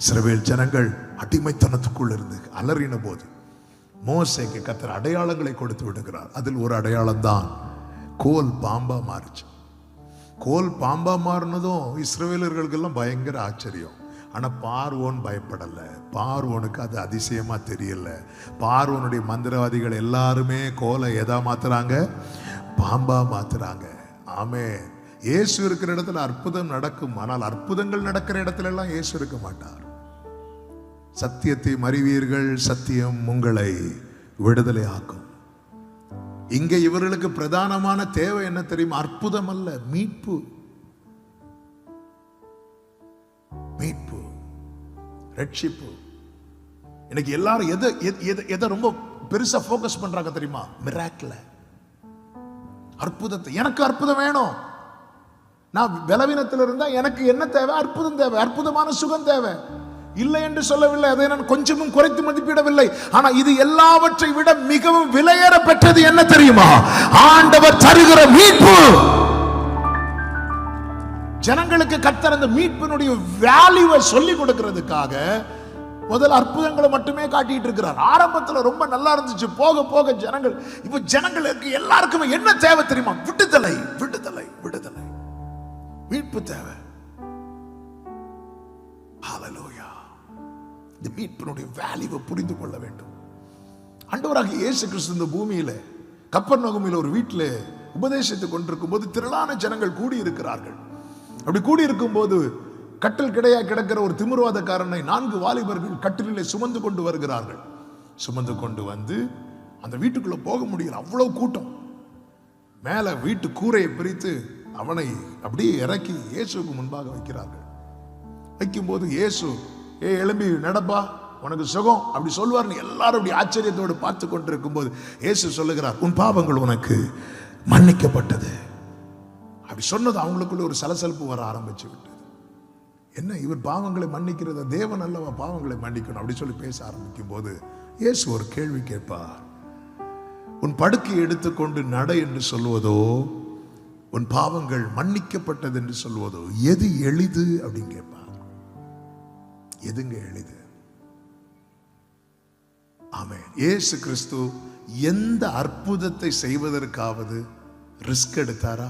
இஸ்ரவேல் ஜனங்கள் அடிமைத்தனத்துக்குள் இருந்து அலறின போது மோசேக்கு கர்த்தர் அடையாளங்களை கொடுத்து விடுகிறார். அதில் ஒரு அடையாளம் தான் கோல் பாம்பா மாறுச்சு. கோல் பாம்பா மாறினதும் இஸ்ரவேலர்களுக்கெல்லாம் பயங்கர ஆச்சரியம். ஆனா பார்வோன் பயப்படல. பார்வோனுக்கு அது அதிசயமா தெரியல. பார்வோனுடைய மந்திரவாதிகள் எல்லாருமே கோலை எதா மாத்துறாங்க? பாம்பா மாத்துறாங்க. ஆமென். இயேசு இருக்கிற இடத்துல அற்புதம் நடக்கும். ஆனால் அற்புதங்கள் நடக்கிற இடத்துல எல்லாம் இயேசு இருக்க மாட்டார். சத்தியத்தை அறிவீர்கள், சத்தியம் உங்களை விடுதலை ஆக்கும். இங்க இவர்களுக்கு பிரதானமான தேவை என்ன தெரியுமா? அற்புதம் அல்ல, மீட்பு. மீட்பு, ரட்சிப்பு. இன்னைக்கு எல்லாரும் எதை ரொம்ப பெருசா போக்கஸ் பண்றாங்க தெரியுமா? மிராக்கிள், அற்புதத்தை. எனக்கு அற்புதம் வேணும். நான் பலவீனத்தில் இருந்தா எனக்கு என்ன தேவை? அற்புதம் தேவை, அற்புதமான சுகம் தேவை. இல்லை என்று சொல்லவில்லை, அதை நான் கொஞ்சமும் குறைத்து மதிப்பிடவில்லை. ஆனா இது எல்லாவற்றை விட மிகவும் விலையேற பெற்றது என்ன தெரியுமா? ஆண்டவர் தருகிற மீட்பு. ஜனங்களுக்கு கர்த்தர் அந்த மீட்பினுடைய வேல்யூவை சொல்லி கொடுக்கிறதுக்காக முதல் அற்புதங்களை மட்டுமே காட்டிட்டு இருக்கிறார். ஆரம்பத்தில் ரொம்ப நல்லா இருந்துச்சு. போக போக ஜனங்கள், இப்ப ஜனங்களுக்கு எல்லாருக்குமே என்ன தேவை தெரியுமா? விடுதலை, விடுதலை, விடுதலை, மீட்பு தேவை. ஹல்லேலூயா. இந்த மீட்பினுடைய வேல்யூவை புரிந்து கொள்ள வேண்டும். ஆண்டவராகிய இயேசு கிறிஸ்து இந்த பூமியில கப்பர்நகூமில் ஒரு வீட்டில் உபதேசித்துக் கொண்டிருக்கும் போது திரளான ஜனங்கள் கூடி இருக்கிறார்கள். அப்படி கூடி இருக்கும் போது கட்டில் கிடையா கிடக்கிற ஒரு திமிர்வாதக்காரனை 4 வாலிபர்கள் கட்டிலே சுமந்து கொண்டு வருகிறார்கள். சுமந்து கொண்டு வந்து அந்த வீட்டுக்குள்ள போக முடியல, அவ்வளவு கூட்டம். மேல வீட்டு கூரையை பிரித்து அவனை அப்படியே இறக்கி இயேசுக்கு முன்பாக வைக்கிறார்கள். வைக்கும் போது இயேசு, எழும்பி நடப்பா, உனக்கு சுகம் அப்படி சொல்வார்னு எல்லாரும் அப்படி ஆச்சரியத்தோடு பார்த்து கொண்டிருக்கும் போது இயேசு சொல்லுகிறார், உன் பாவங்கள் உனக்கு மன்னிக்கப்பட்டது. அப்படி சொன்னது அவங்களுக்குள்ள ஒரு சலசலப்பு வர ஆரம்பிச்சு விட்டது. என்ன, இவர் பாவங்களை மன்னிக்கிறத, தேவன் அல்லவா பாவங்களை மன்னிக்கணும் அப்படி சொல்லி பேச ஆரம்பிக்கும் போது இயேசு ஒரு கேள்வி கேட்பார். உன் படுக்கை எடுத்துக்கொண்டு நட என்று சொல்வதோ, உன் பாவங்கள் மன்னிக்கப்பட்டது என்று சொல்வதோ எது எளிது அப்படின்னு கேட்பார். எதுங்க எளிது? ஆமென். இயேசு கிறிஸ்து எந்த அற்புதத்தை செய்வதற்காவது ரிஸ்க் எடுத்தாரா?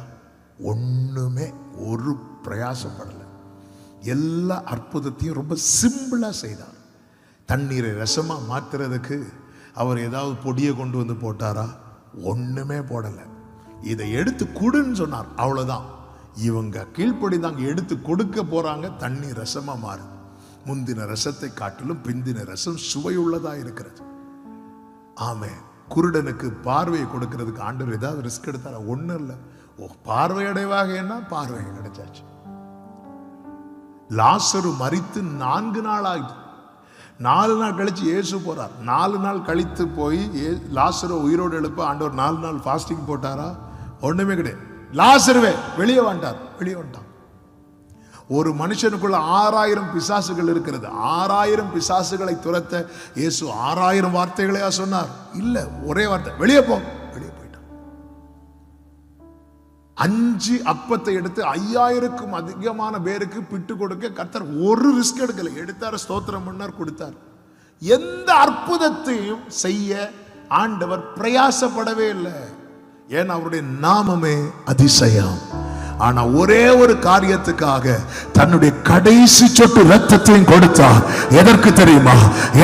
ஒண்ணுமே, ஒரு பிரயாசப்படல. எல்லா அற்புதத்தையும் ரொம்ப சிம்பிளா செய்தார். தண்ணீரை ரசமா மாத்துறதுக்கு அவர் ஏதாவது பொடியை கொண்டு வந்து போட்டாரா? ஒண்ணுமே போடல. இதை எடுத்து கொடுன்னு சொன்னார், அவ்வளவுதான். இவங்க கீழ்ப்படிதாங்க, எடுத்து கொடுக்க போறாங்க, தண்ணி ரசமா மாறுது. முந்தின ரசத்தை காட்டிலும் பிந்தின ரசம் சுவையுள்ளதா இருக்கிறது. ஆமே. குருடனுக்கு பார்வையை கொடுக்கிறதுக்கு ஆண்டவர் ஏதாவது ரிஸ்க் எடுத்தாரா? ஒண்ணும் இல்லை. பார்வை அடைவாக என்ன, பார்வை கிடைச்சாச்சு. லாசரு மரித்து 4 நாள் ஆகிட்டு, 4 நாள் கழிச்சு இயேசு போறார். 4 நாள் கழித்து போய் லாசரு உயிரோடு எழுப்ப ஆண்டவர் 4 நாள் ஃபாஸ்டிங் போட்டாரா? ஒண்ணுமே கிடையாது. லாசருவே வெளியே வந்துட்டார், வெளியே வந்துட்டான். ஒரு மனுஷனுக்குள்ள 6000 பிசாசுகள் இருக்கிறது. 6000 பிசாசுகளை துரத்த இயேசு 6000 வார்த்தைகளையா சொன்னார்? இல்ல, ஒரே வார்த்தை, வெளியே போ. வெளியே போயிட்டான். 5 அப்பத்தை எடுத்து 5000க்கும் அதிகமான பேருக்கு பிட்டு கொடுக்க கர்த்தர் ஒரு ரிஸ்க் எடுக்கல. எடுத்தார், ஸ்தோத்திரம் பண்ணார், கொடுத்தார். எந்த அற்புதத்தையும் செய்ய ஆண்டவர் பிரயாசப்படவே இல்லை. ஏன்னா அவருடைய நாமமே அதிசயம். ஆனா ஒரே ஒரு காரியத்துக்காக தன்னுடைய கடைசி சொட்டு ரத்தத்தையும் கொடுத்தார். எதற்கு தெரியுமா?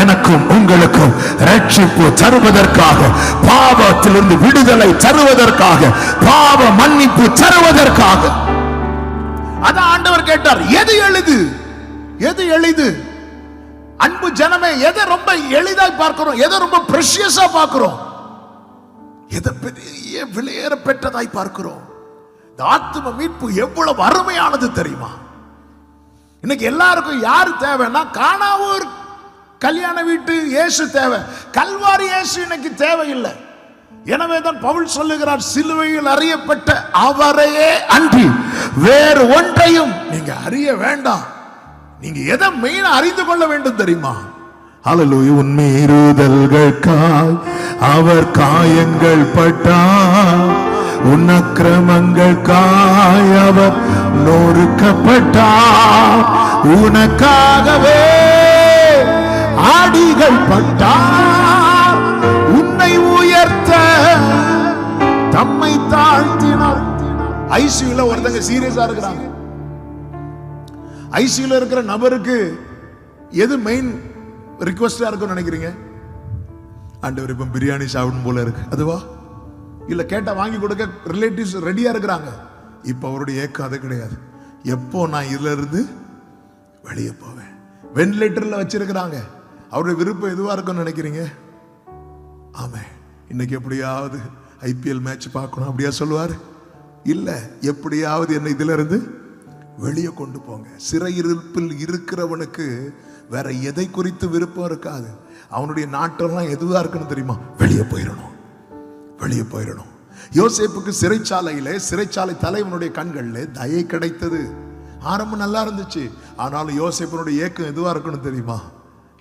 எனக்கும் உங்களுக்கும் ரட்சிப்பு தருவதற்காக, பாவத்திலிருந்து விடுதலை தருவதற்காக, பாவ மன்னிப்பு தருவதற்காக. அதான் ஆண்டவர் கேட்டார், எது எளிது? எது எளிது? அன்பு ஜனமே, எதை ரொம்ப எளிதாய் பார்க்கிறோம்? எதை ரொம்ப பிரஷியஸா பார்க்கிறோம்? எதை பெரிய விலையேற பெற்றதாய் பார்க்கிறோம்? ஆத்தும மீட்பு எவ்வளவு அருமையானது தெரியுமா? இன்னைக்கு எல்லாருக்கும் யாரு தேவைன்னா, கானாவூர் கல்யாண வீட்டு இயேசு தேவை, கல்வாரி இயேசு இன்னைக்கு தேவையில்லை. எனவே தான் பவுல் சொல்லுகிறார், சிலுவையில் அறியப்பட்ட அவரையே அன்றி வேறு ஒன்றையும் நீங்க அறிய வேண்டாம். நீங்க எதை மெயினா அறிந்து கொள்ள வேண்டும் தெரியுமா? ஹல்லேலூயா. உன் மீறுதல்களுக்காய் அவர் காயங்கள் பட்டார், உன் அக்கிரமங்களுக்காய் அவர் நொறுக்கப்பட்டார், உனக்காகவே ஆடிகள் பட்டார், உன்னை உயர்த்த தம்மை தாழ்த்தினார். ஐசியூல ஒருத்தங்க சீரியஸா இருக்கிறாங்க. ஐசியூல இருக்கிற நபருக்கு எது மெயின் ரிக்வெஸ்டா இருக்குன்னு நினைக்கிறீங்க? ஆண்டவர் இப்ப பிரியாணி சாப்பிடும் போல இருக்கு, அதுவா? இல்ல கேட்டா வாங்கி கொடுக்க ரிலேட்டிவ்ஸ் ரெடியா இருக்கிறாங்க. இப்ப அவருடைய ஏக்கம் அது கிடையாது. எப்போ நான் இதுல இருந்து வெளியே போவேன். வென்டிலேட்டர்ல வச்சிருக்கிறாங்க. அவருடைய விருப்பம் எதுவா இருக்கும்னு நினைக்கிறீங்க? ஆமே, இன்னைக்கு எப்படியாவது IPL மேட்ச் பார்க்கணும் அப்படியா சொல்லுவாரு? இல்ல, எப்படியாவது என்ன இதுல இருந்து வெளியே கொண்டு போங்க. சிறையிருப்பில் இருக்கிறவனுக்கு வேற எதை குறித்து விருப்பம் இருக்காது. அவனுடைய நாட்டெல்லாம் எதுவா இருக்குன்னு தெரியுமா? வெளியே போயிடணும், வெளியே போயிடணும். யோசேப்புக்கு சிறைச்சாலை தலைவனுடைய கண்கள்ல தயை கிடைத்தது. ஆரம்பம் நல்லா இருந்துச்சு. ஆனாலும் யோசேப்பினுடைய ஏக்கம் எதுவா இருக்கணும் தெரியுமா?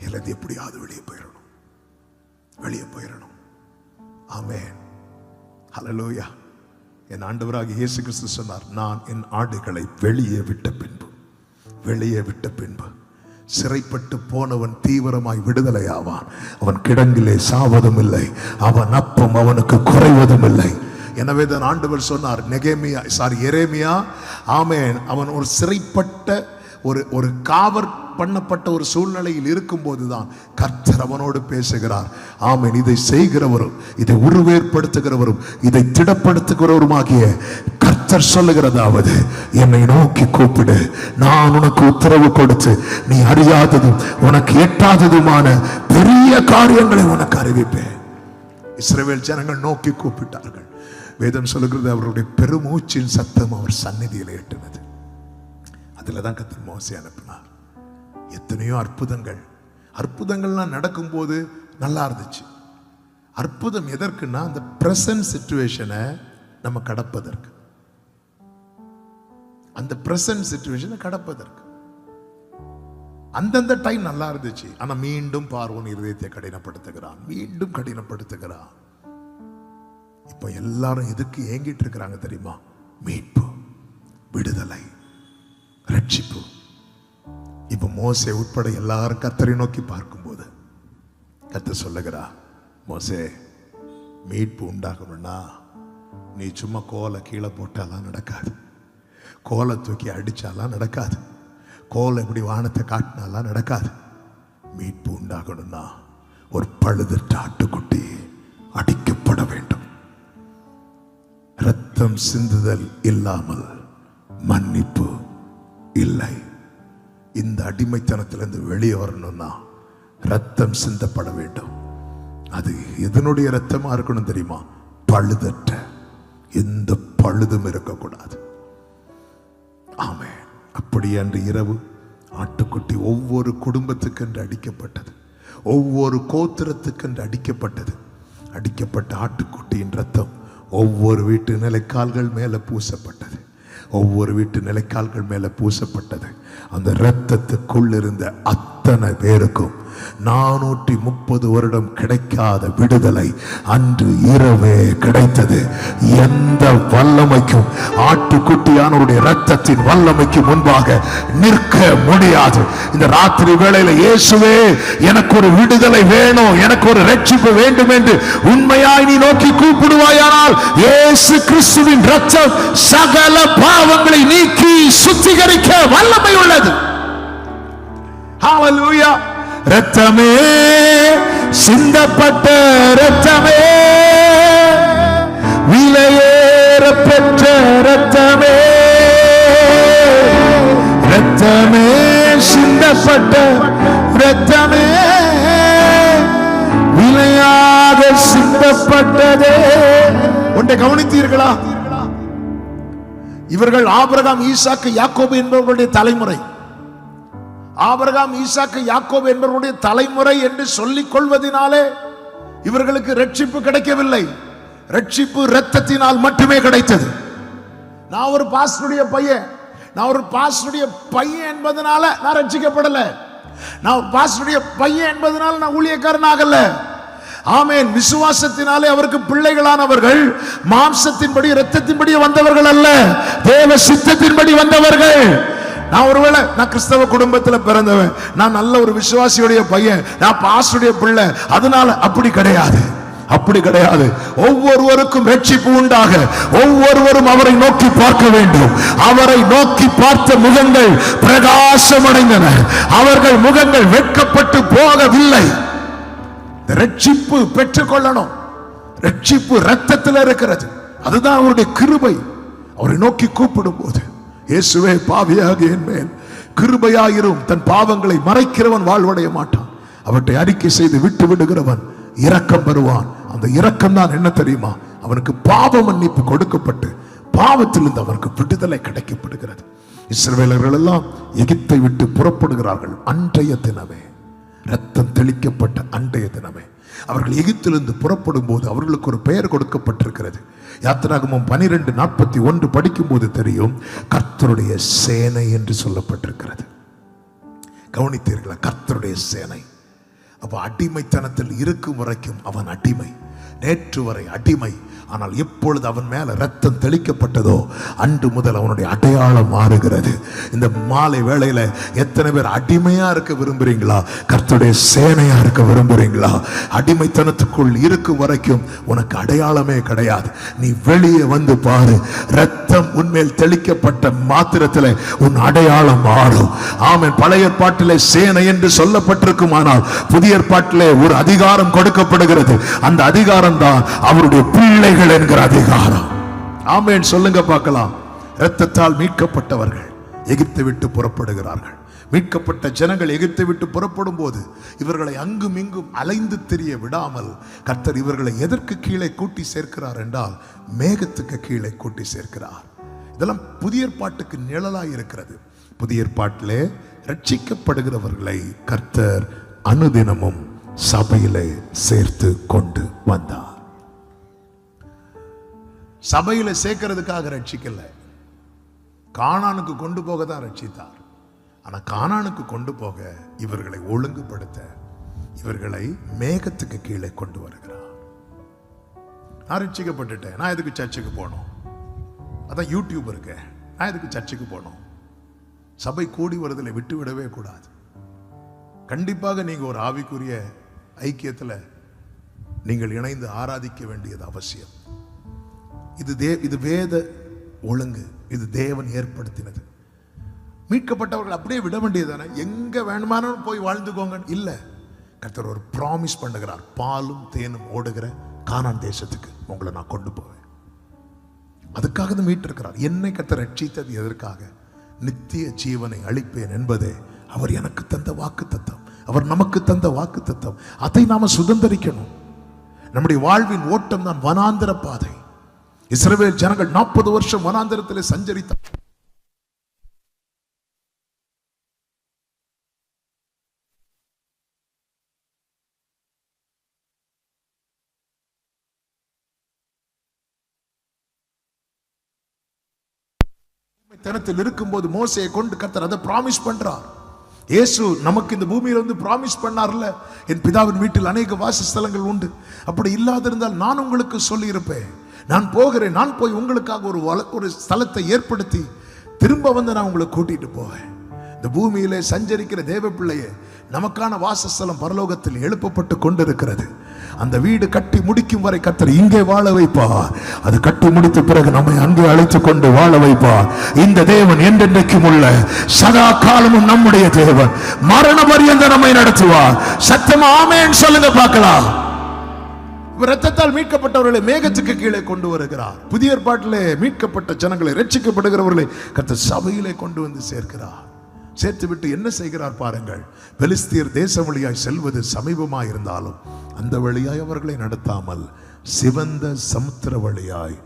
எல்லாத்தையும் எப்படியாவது வெளியே போயிடணும், வெளியே போயிடணும். ஆமென், ஹல்லேலூயா. என் ஆண்டவராகிய இயேசு கிறிஸ்து சொன்னார், நான் என் ஆடுகளை வெளியே விட்ட பின்பு சிறைப்பட்டு போனவன் தீவிரமாய் விடுதலை ஆவான். அவன் கிடங்கிலே சாவதும் இல்லை, அவன் அப்பம் அவனுக்கு குறைவதும் இல்லை. எனவே தான் ஆண்டவர் சொன்னார், எரேமியா, ஆமென், அவன் ஒரு சிறைப்பட்ட ஒரு காவல் பண்ணப்பட்ட ஒரு சூழ்நிலையில் இருக்கும் போதுதான் கர்த்தர் அவனோடு பேசுகிறார். ஆமென். இதை செய்கிறவரும், இதை உருவேற்படுத்துகிறவரும், இதை திடப்படுத்துகிறவருமாகிய கர்த்தர் சொல்லுகிறதாவது, என்னை நோக்கி கூப்பிடு, நான் உனக்கு உத்தரவு கொடுத்து நீ அறியாததும் உனக்கு எட்டாததுமான பெரிய காரியங்களை உனக்கு அறிவிப்பேன். இஸ்ரவேல் ஜனங்கள் நோக்கி கூப்பிட்டார்கள். வேதம் சொல்லுகிறது, அவருடைய பெருமூச்சின் சத்தம் அவர் சந்நிதியில் எட்டினது. அதுலதான் கர்த்தர் மோசே அனுப்பினார். எத்தனையோ அற்புதங்கள்லாம் நடக்கும் போது நல்லா இருந்துச்சு. அற்புதம் எதற்குன்னா, அந்த பிரசன்ட் சிச்சுவேஷனை நம்ம கடப்பதற்கு, அந்த பிரசன்ட் சிச்சுவேஷனை கடப்பதற்கு. அந்தந்த டைம் நல்லா இருந்துச்சு. ஆனா மீண்டும் பார்வோன் இருதயத்தை கடினப்படுத்துகிறான், மீண்டும் கடினப்படுத்துகிறான். இப்ப எல்லாரும் எதுக்கு ஏங்கிட்டு இருக்கிறாங்க தெரியுமா? மீட்பு, விடுதலை, ரட்சிப்பு. இப்ப மோசே உட்பட எல்லாரும் கர்த்தரை நோக்கி பார்க்கும்போது கர்த்தர் சொல்லுகிறா, மோசே, மீட்பு உண்டாகணும்னா நீ சும்மா கோலை கீழே போட்டாலாம் நடக்காது, கோலை தூக்கி அடிச்சாலாம் நடக்காது, கோலை இப்படி வானத்தை காட்டினாலாம் நடக்காது. மீட்பு உண்டாகணும்னா ஒரு பழுதற்ற ஆட்டுக்குட்டி அடிக்கப்பட வேண்டும். ரத்தம் சிந்துதல் இல்லாமல் மன்னிப்பு இல்லை. இந்த அடிமைத்தனத்திலிருந்து வெளியே வரணும்னா ரத்தம் சிந்தப்பட வேண்டும். அது எதனுடைய ரத்தமா இருக்கணும் தெரியுமா? பழுதற்ற, எந்த பழுதும் இருக்கக்கூடாது. ஆமென். அப்படி அன்று இரவு ஆட்டுக்குட்டி ஒவ்வொரு குடும்பத்துக்கென்று அடிக்கப்பட்டது, ஒவ்வொரு கோத்திரத்துக்கென்று அடிக்கப்பட்டது. அடிக்கப்பட்ட ஆட்டுக்குட்டியின் ரத்தம் ஒவ்வொரு வீட்டு நிலைக்கால்கள் மேல பூசப்பட்டது, ஒவ்வொரு வீட்டு நிலைக்கால்கள் மேல பூசப்பட்டது. அந்த இரத்தத்துக்குள் இருந்த அத்தனை பேருக்கும் 430 வருடம் கிடைக்காத விடுதலை அன்று இரவே கிடைத்தது. எந்த வல்லமைக்கும், ஆட்டுக்குட்டியானவருடைய இரத்தத்தின் வல்லமைக்கு முன்பாக நிற்க முடியாது. இந்த ராத்திரி வேளையில, இயேசுவே எனக்கு ஒரு விடுதலை வேணும், எனக்கு ஒரு ரட்சிப்பு வேண்டும் என்று உண்மையாய் நீ நோக்கி கூப்பிடுவாயானால், இயேசு கிறிஸ்துவின் இரத்தம் சகல பாவங்களை நீக்கி சுத்திகரிக்க வல்லமை உள்ளது. ஹல்லேலூயா. இரத்தமே, சிந்தப்பட்ட இரத்தமே, விலையேற பெற்ற இரத்தமே, இரத்தமே, சிந்தப்பட்ட இரத்தமே, விலையாக சிந்தப்பட்டதே. ஒன்றை கவனித்தீர்களா? இவர்கள் ஆபிரகாம், ஈசாக்கு, யாக்கோபு என்பவர்களுடைய தலைமுறை. ஆபிரகாம், ஈசாக்கு, யாக்கோபு என்பவருடைய தலைமுறை என்று சொல்லிக் கொள்வதனாலே இவர்களுக்கு ரட்சிப்பு கிடைக்கவில்லை. ரட்சிப்பு இரத்தத்தினால் மட்டுமே கிடைத்தது. நான் ஒரு பாஸ்டருடைய பையன் என்பதனால நான் ரட்சிக்கப்படல. நான் ஒரு பாஸ்டருடைய பையன் என்பதனால நான் ஊழியக்காரன் ஆகல. ஆமென். விசுவாசத்தினாலே அவருக்கு பிள்ளைகளானவர்கள் மாம்சத்தின்படி இரத்தத்தின்படி வந்தவர்கள் அல்ல, தேவ சித்தத்தின்படி வந்தவர்கள். நான் கிறிஸ்தவ குடும்பத்தில் பிறந்தவன், நான் நல்ல ஒரு விசுவாசியுடைய பையன், நான் பாஸ்டருடைய பிள்ளை, அதனால அப்படி கிடையாது, அப்படி கிடையாது. ஒவ்வொருவருக்கும் ரட்சிப்பு உண்டாக ஒவ்வொருவரும் அவரை நோக்கி பார்க்க வேண்டும். அவரை நோக்கி பார்த்த முகங்கள் பிரகாசமடைந்தன. அவர்கள் முகங்கள் வெட்கப்பட்டு போகவில்லை. ரட்சிப்பு பெற்றுக்கொள்ளணும். ரட்சிப்பு ரத்தத்தில் இருக்கிறது. அதுதான் அவருடைய கிருபை. அவரை நோக்கி கூப்பிடும் போது, இயேசுவே பாவியாக என் மேல் கிருபையாயிரும். தன் பாவங்களை மறைக்கிறவன் வாழ்வடைய மாட்டான். அவற்றை அறிக்கை செய்து விட்டு விடுகிறவன் இரக்கம் பெறுவான். அந்த இரக்கம் தான் என்ன தெரியுமா? அவனுக்கு பாவ மன்னிப்பு கொடுக்கப்பட்டு பாவத்திலிருந்து அவனுக்கு விடுதலை கிடைக்கப்படுகிறது. இஸ்ரவேலர்கள் எல்லாம் எகிப்தை விட்டு புறப்படுகிறார்கள். அன்றைய தினமே, ரத்தம் தெளிக்கப்பட்ட அன்றைய தினமே அவர்கள் எகிப்திலிருந்து புறப்படும் போது அவர்களுக்கு ஒரு பெயர் கொடுக்கப்பட்டிருக்கிறது. யாத்திராகமம் 12:41 படிக்கும் போது தெரியும், கர்த்தருடைய சேனை என்று சொல்லப்பட்டிருக்கிறது. கவனித்தீர்களா? கர்த்தருடைய சேனை. அப்ப அடிமைத்தனத்தில் இருக்கும் வரைக்கும் அவன் அடிமை, நேற்று வரை அடிமை. ஆனால் எப்பொழுது அவன் மேல ரத்தம் தெளிக்கப்பட்டதோ அன்று முதல் அவனுடைய அடையாளம் மாறுகிறது. இந்த மாலை வேளையில எத்தனை பேர் அடிமையா இருக்க விரும்புறீங்களா? கர்த்தருடைய சேனையா இருக்க விரும்புறீங்களா? அடிமைத்தனத்துக்குள் இருக்கும் வரைக்கும் உனக்கு அடையாளமே கிடையாது. நீ வெளியே வந்து பாரு, ரத்தம் உன்மேல் தெளிக்கப்பட்ட மாத்திரத்தில் உன் அடையாளம் மாறும். ஆமென். பழைய ஏற்பாட்டிலே சேனை என்று சொல்லப்பட்டிருக்கும், ஆனால் புதிய ஏற்பாட்டிலே ஒரு அதிகாரம் கொடுக்கப்படுகிறது. அந்த அதிகாரம் தான் அவருடைய பிள்ளை என்கிற அதிகாரம். ஆமென். சொல்லுங்க பார்க்கலாம். இரத்தத்தால் மீட்கப்பட்டவர்கள் எகிப்தை விட்டு புறப்படுகிறார்கள். மீட்கப்பட்ட ஜனங்கள் எகிப்தை விட்டு புறப்படும் போது இவர்களை அங்கும் இங்கும் அலைந்து திரிய விடாமல் கர்த்தர் இவர்களை எதற்கு கீழே கூட்டி சேர்க்கிறார் என்றால், மேகத்துக்கு கீழே கூட்டி சேர்க்கிறார். இதெல்லாம் புதிய ஏற்பாட்டுக்கு நிழலாய் இருக்கிறது. புதிய ஏற்பாட்டிலே ரட்சிக்கப்படுகிறவர்களை கர்த்தர் அனுதினமும் சபையிலே சேர்த்து கொண்டு வந்தார். சபையில சேர்க்கிறதுக்காக ரட்சிக்கல, கானானுக்கு கொண்டு போக தான் ரட்சித்தார். ஆனா கானானுக்கு கொண்டு போக இவர்களை ஒழுங்குபடுத்த, இவர்களை மேகத்துக்கு கீழே கொண்டு வருகிறார். நான் ரட்சிக்கப்பட்டுட்டேன், நான் எதுக்கு சர்ச்சுக்கு போனோம்? அதான் யூடியூப் இருக்கு, நான் எதுக்கு சர்ச்சுக்கு போனோம்? சபை கூடி வருதலை விட்டு விடவே கூடாது. கண்டிப்பாக நீங்க ஒரு ஆவிக்குரிய ஐக்கியத்தில் நீங்கள் இணைந்து ஆராதிக்க வேண்டியது அவசியம். இது வேத ஒழுங்கு, இது தேவன் ஏற்படுத்தினது. மீட்கப்பட்டவர்கள் அப்படியே விட வேண்டியதானே, எங்க வேணுமானும் போய் வாழ்ந்துக்கோங்க இல்ல. கர்த்தர் ஒரு ப்ராமிஸ் பண்ணுகிறார், பாலும் தேனும் ஓடுகிற கானான் தேசத்துக்கு உங்களை நான் கொண்டு போவேன். அதுக்காக தான் மீட்டிருக்கிறார். என்னை கர்த்தர் ரட்சித்தது எதற்காக? நித்திய ஜீவனை அளிப்பேன் என்பதே அவர் எனக்கு தந்த வாக்கு தத்தம், அவர் நமக்கு தந்த வாக்கு தத்தம். அதை நாம சுதந்திரிக்கணும். நம்முடைய வாழ்வின் ஓட்டம் தான் வனாந்தர பாதை. இஸ்ரவேல் ஜனங்கள் 40 வருஷம் வனாந்தரத்திலே சஞ்சரித்தார். தனத்தில் இருக்கும்போது மோசேயை கொண்டு கர்த்தர் அதை ப்ராமிஸ் பண்றார். இயேசு நமக்கு இந்த பூமியில வந்து ப்ராமிஸ் பண்ணார்ல, என் பிதாவின் வீட்டில் அநேக வாசஸ்தலங்கள் உண்டு. அப்படி இல்லாதிருந்தால் நான் உங்களுக்கு சொல்லி இருப்பேன். நான் போகிறேன், நான் போய் உங்களுக்காக ஒரு ஸ்தலத்தை ஏற்படுத்தி திரும்ப வந்து நான் உங்களை கூட்டிட்டு போவேன். இந்த பூமியிலே சஞ்சரிக்கிற தேவ பிள்ளையே, நமக்கான வாசஸ்தலம் பரலோகத்தில் எழுப்பப்பட்டு கொண்டிருக்கிறது. அந்த வீடு கட்டி முடிக்கும் வரை கர்த்தர் இங்கே வாழ வைப்பார். அது கட்டி முடித்த பிறகு நம்மை அங்கே அழைத்துக் கொண்டு வாழ வைப்பார். இந்த தேவன் என்றென்றைக்கும் உள்ள சதா காலமும் நம்முடைய தேவன். மரண பரியந்த நம்மை நடத்துவார். சத்தமா ஆமென் சொல்லுங்க பார்க்கலாம். இரத்தத்தால் மீட்கப்பட்டவர்களை மேகத்துக்கு கீழே கொண்டு வருகிறார். புதிய ஏற்பாட்டிலே மீட்கப்பட்ட ஜனங்களை, ரட்சிக்கப்படுகிறவர்களை கர்த்தர் சபையிலே கொண்டு வந்து சேர்க்கிறார். சேர்த்து விட்டு என்ன செய்கிறார் பாருங்கள். பெலிஸ்தியர் தேசம் வழியாய் செல்வது சமீபமாய் இருந்தாலும் அந்த வழியாய் அவர்களை நடத்தாமல் சிவந்த சமுத்திர வழியாய்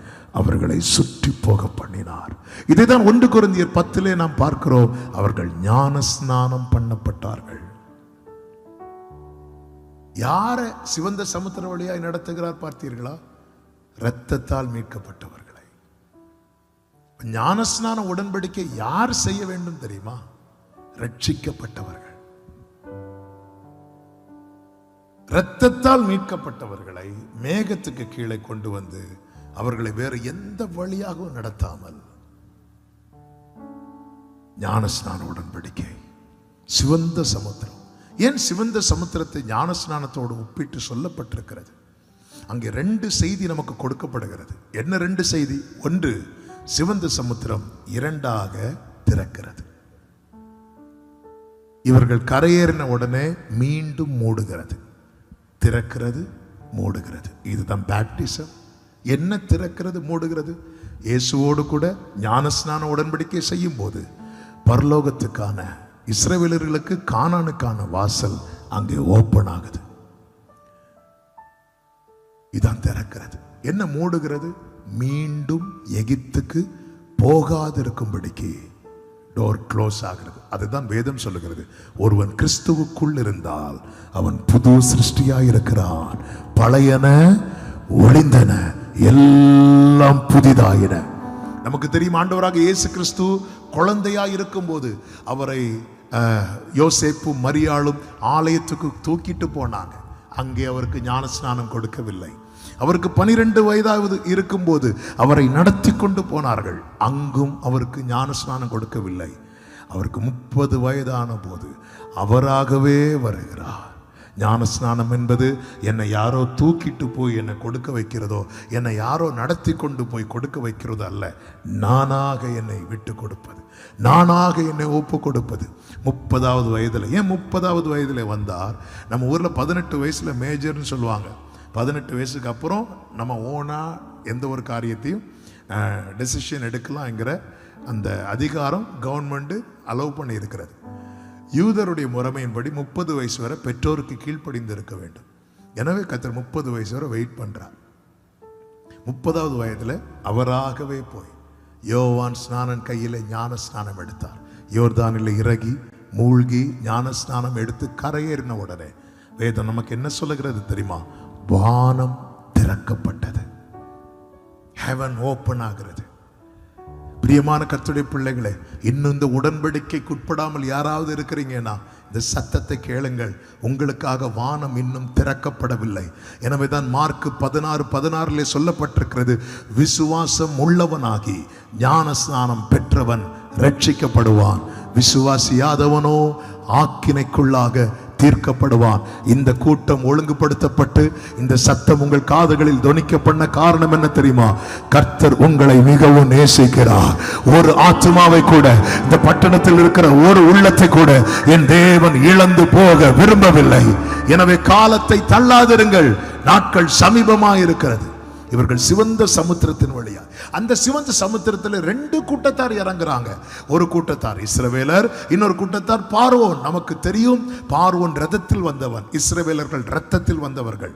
அவர்களை சுற்றி போக பண்ணினார். இதைதான் 1 கொரிந்தியர் 10 நாம் பார்க்கிறோம். அவர்கள் ஞான ஸ்நானம் பண்ணப்பட்டார்கள். யாரை சிவந்த சமுத்திர வழியாய் நடத்துகிறார் பார்த்தீர்களா? இரத்தத்தால் மீட்கப்பட்டவர்களை. ஞானஸ்நான உடன்படிக்கை யார் செய்ய வேண்டும் தெரியுமா? ரட்சிக்கப்பட்டவர்கள். இரத்தத்தால் மீட்கப்பட்டவர்களை மேகத்துக்கு கீழே கொண்டு வந்து அவர்களை வேறு எந்த வழியாகவும் நடத்தாமல் ஞானஸ்நான உடன்படிக்கை, சிவந்த சமுத்திரம். ஏன் சிவந்த சமுத்திரத்தை ஞானஸ்நானத்தோடு ஒப்பிட்டு சொல்லப்பட்டிருக்கிறது? அங்கே 2 செய்தி நமக்கு கொடுக்கப்படுகிறது. என்ன 2 செய்தி? ஒன்று, சிவந்த சமுத்திரம் 2ஆக திறக்கிறது. இவர்கள் கரையேறின உடனே மீண்டும் மூடுகிறது, திறக்கிறது, மூடுகிறது. இதுதான் பேப்டிசம். என்ன திறக்கிறது, மூடுகிறது? இயேசுவோடு கூட ஞானஸ்நான உடன்படிக்கை செய்யும் போது பரலோகத்துக்கான, இஸ்ரவேலர்களுக்கு கானானுக்கான வாசல் அங்கே ஓப்பன் ஆகுது. இதான் திறக்கிறது. என்ன மூடுகிறது? மீண்டும் எகிப்துக்கு போகாதிருக்கும்படிக்கு டோர் க்ளோஸ் ஆகிறது. அதுதான் வேதம் சொல்லுகிறது, ஒருவன் கிறிஸ்துவுக்குள் இருந்தால் அவன் புது சிருஷ்டியாய் இருக்கிறான், பழையன ஒளிந்தன, எல்லாம் புதிதாயின. நமக்கு தெரியும், ஆண்டவராக இயேசு கிறிஸ்து குழந்தையாய் இருக்கும் போது அவரை யோசேப்பும் மரியாளும் ஆலயத்துக்கு தூக்கிட்டு போனாங்க. அங்கே அவருக்கு ஞானஸ்நானம் கொடுக்கவில்லை. அவருக்கு 12 வயதாவது இருக்கும்போது அவரை நடத்தி கொண்டு போனார்கள். அங்கும் அவருக்கு ஞானஸ்நானம் கொடுக்கவில்லை. அவருக்கு 30 வயதான போது அவராகவே வருகிறார். ஞானஸ்நானம் என்பது என்னை யாரோ தூக்கிட்டு போய் என்னை கொடுக்க வைக்கிறதோ, என்னை யாரோ நடத்தி கொண்டு போய் கொடுக்க வைக்கிறதோ அல்ல, நானாக என்னை விட்டு கொடுப்பது, நானாக என்னை ஒப்பு கொடுப்பது. 30வது வயதில், ஏன் 30வது வயதில் வந்தார்? நம்ம ஊரில் 18 வயசில் மேஜர்னு சொல்லுவாங்க. 18 வயசுக்கு அப்புறம் நம்ம ஓனாக எந்த ஒரு காரியத்தையும் டெசிஷன் எடுக்கலாம்ங்கிற அந்த அதிகாரம் கவர்மெண்ட்டு அலோவ் பண்ணி இருக்கிறது. யூதருடைய முறைமையின்படி 30 வயசு வரை பெற்றோருக்கு கீழ்ப்படிந்து இருக்க வேண்டும். எனவே கர்த்தர் 30 வயசு வரை வெயிட் பண்றார். 30வது வயதில் அவராகவே போய் யோவான் ஸ்நானன் கையில் ஞான ஸ்நானம் எடுத்தார். யோர்தானில் இறங்கி மூழ்கி ஞான ஸ்நானம் எடுத்து கரையேறின உடனே வேதம் நமக்கு என்ன சொல்லுகிறது தெரியுமா? வானம் திறக்கப்பட்டது, ஹெவன் ஓப்பன் ஆகிறது. பிரியமான கர்த்தருடைய பிள்ளைகளே, இன்னும் இந்த உடன்படிக்கைக்கு உட்படாமல் யாராவது இருக்கிறீங்கன்னா இந்த சத்தத்தை கேளுங்கள். உங்களுக்காக வானம் இன்னும் திறக்கப்படவில்லை. எனவேதான் மார்க் 16:16 சொல்லப்பட்டிருக்கிறது, விசுவாசம் உள்ளவனாகி ஞானஸ்நானம் பெற்றவன் ரட்சிக்கப்படுவான், விசுவாசியாதவனோ ஆக்கினைக்குள்ளாக தீர்க்கப்படுவான். இந்த கூட்டம் ஒழுங்குபடுத்தப்பட்டு இந்த சத்தம் உங்கள் காதுகளில் தொனிக்க பண்ண காரணம் என்ன தெரியுமா? கர்த்தர் உங்களை மிகவும் நேசிக்கிறார். ஒரு ஆத்துமாவை கூட, இந்த பட்டணத்தில் இருக்கிற ஒரு உள்ளத்தை கூட என் தேவன் இழந்து போக விரும்பவில்லை. எனவே காலத்தை தள்ளாதிருங்கள், நாட்கள் சமீபமாக இருக்கிறது. இவர்கள் சிவந்த சமுத்திரத்தின் வழியா, அந்த சிவந்த சமுத்திரத்தில் 2 கூட்டத்தார் இறங்குறாங்க. ஒரு கூட்டத்தார் இஸ்ரவேலர், இன்னொரு கூட்டத்தார் பார்வோன். நமக்கு தெரியும், பார்வோன் ரதத்தில் வந்தவன், இஸ்ரவேலர்கள் ரத்தத்தில் வந்தவர்கள்.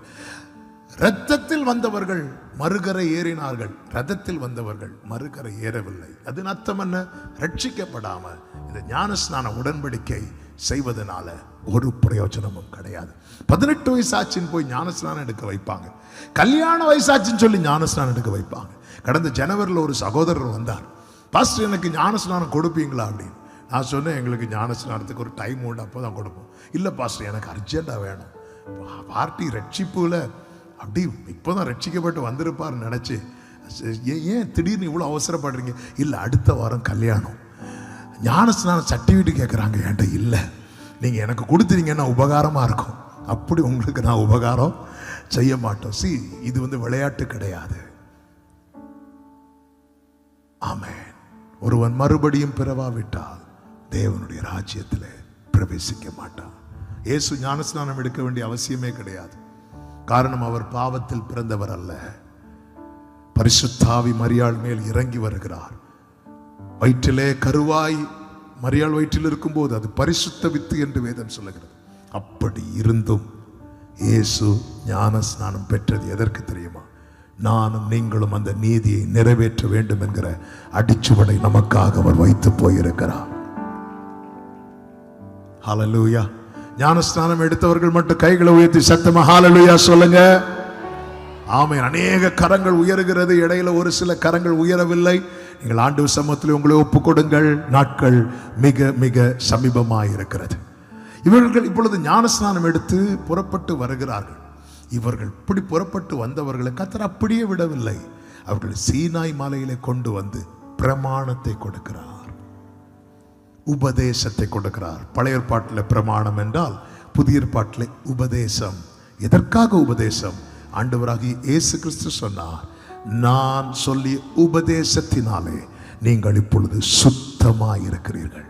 ரத்தத்தில் வந்தவர்கள் மறுகரை ஏறினார்கள், ரதத்தில் வந்தவர்கள் மறுகரை ஏறவில்லை. அதன் அர்த்தம் என்ன? ரட்சிக்கப்படாம இந்த ஞானஸ்நான உடன்படிக்கை செய்வதனால ஒரு பிரயோஜனமும் கிடையாது. 18 வயசாச்சின்னு போய் ஞானஸ்நானம் எடுக்க வைப்பாங்க, கல்யாண வயசாச்சின்னு சொல்லி ஞானஸ்நானம் எடுக்க வைப்பாங்க. கடந்த ஜனவரியில் ஒரு சகோதரர் வந்தார், பாஸ்டர் எனக்கு ஞானஸ்நானம் கொடுப்பீங்களா அப்படின்னு. நான் சொன்னேன், எங்களுக்கு ஞானஸ்நானத்துக்கு ஒரு டைம் உண்டு, அப்போ தான் கொடுப்போம். இல்லை பாஸ்டர், எனக்கு அர்ஜென்ட்டாக வேணும், பார்ட்டி ரட்சிப்புல அப்படி இப்போதான் ரட்சிக்கப்பட்டு வந்திருப்பார்னு நினச்சி, ஏன் திடீர்னு இவ்வளோ அவசரப்படுறீங்க? இல்லை, அடுத்த வாரம் கல்யாணம், ஞானஸ்நானம் சர்டிஃபிகேட் கேட்குறாங்க என்கிட்ட. இல்லை, நீங்கள் எனக்கு கொடுத்துறீங்கன்னா உபகாரமாக இருக்கும். அப்படி உங்களுக்கு நான் உபகாரம் செய்ய மாட்டோம். இது விளையாட்டு கிடையாது. ஆமென். ஒருவன் மறுபடியும் பிறவாவிட்டால் தேவனுடைய ராஜ்யத்தில் பிரவேசிக்க மாட்டான். இயேசு ஞானஸ்நானம் எடுக்க வேண்டிய அவசியமே கிடையாது. காரணம், அவர் பாவத்தில் பிறந்தவர் அல்ல. பரிசுத்த ஆவி மரியாள் மேல் இறங்கி வருகிறார். வயிற்றிலே கருவாய் மரியாள் வயிற்றில் இருக்கும்போது அது பரிசுத்த வித்து என்று வேதம் சொல்லுகிறது. அப்படி இருந்தும் இயேசு ஞானஸ்நானம் பெற்றது எதற்கு தெரியுமா? நானும் நீங்களும் அந்த நீதியை நிறைவேற்ற வேண்டும் என்கிற அடிச்சுவடை நமக்காக அவர் வைத்து போயிருக்கிறார். ஹல்லேலூயா. ஞானஸ்நானம் எடுத்தவர்கள் மட்டும் கைகளை உயர்த்தி சத்தமா ஹல்லேலூயா சொல்லுங்க. ஆமென். அநேக கரங்கள் உயர்கிறது, இடையில ஒரு சில கரங்கள் உயரவில்லை. நீங்கள் ஆண்டவர் சமூகத்தில் உங்களை ஒப்புக் கொடுங்கள். நாட்கள் மிக மிக சமீபமாக இருக்கிறது. இவர்கள் இப்பொழுது ஞானஸ்நானம் எடுத்து புறப்பட்டு வருகிறார்கள். இவர்கள் இப்படி புறப்பட்டு வந்தவர்களை கர்த்தர் அப்படியே விடவில்லை. அவர்கள் சீனாய் மலையிலே கொண்டு வந்து பிரமாணத்தை கொடுக்கிறார், உபதேசத்தை கொடுக்கிறார். பழைய ஏற்பாட்டில் பிரமாணம் என்றால், புதிய ஏற்பாட்டில் உபதேசம். எதற்காக உபதேசம்? ஆண்டவராகிய இயேசு கிறிஸ்து சொன்னார், நான் சொல்லிய உபதேசத்தினாலே நீங்கள் இப்பொழுது சுத்தமாயிருக்கிறீர்கள்.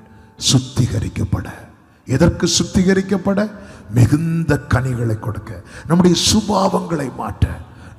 சுத்திகரிக்கப்பட எதற்கு சுத்திகரிக்கப்பட? மிகுந்த கனிகளை கொடுக்க, நம்முடைய சுபாவங்களை மாற்ற.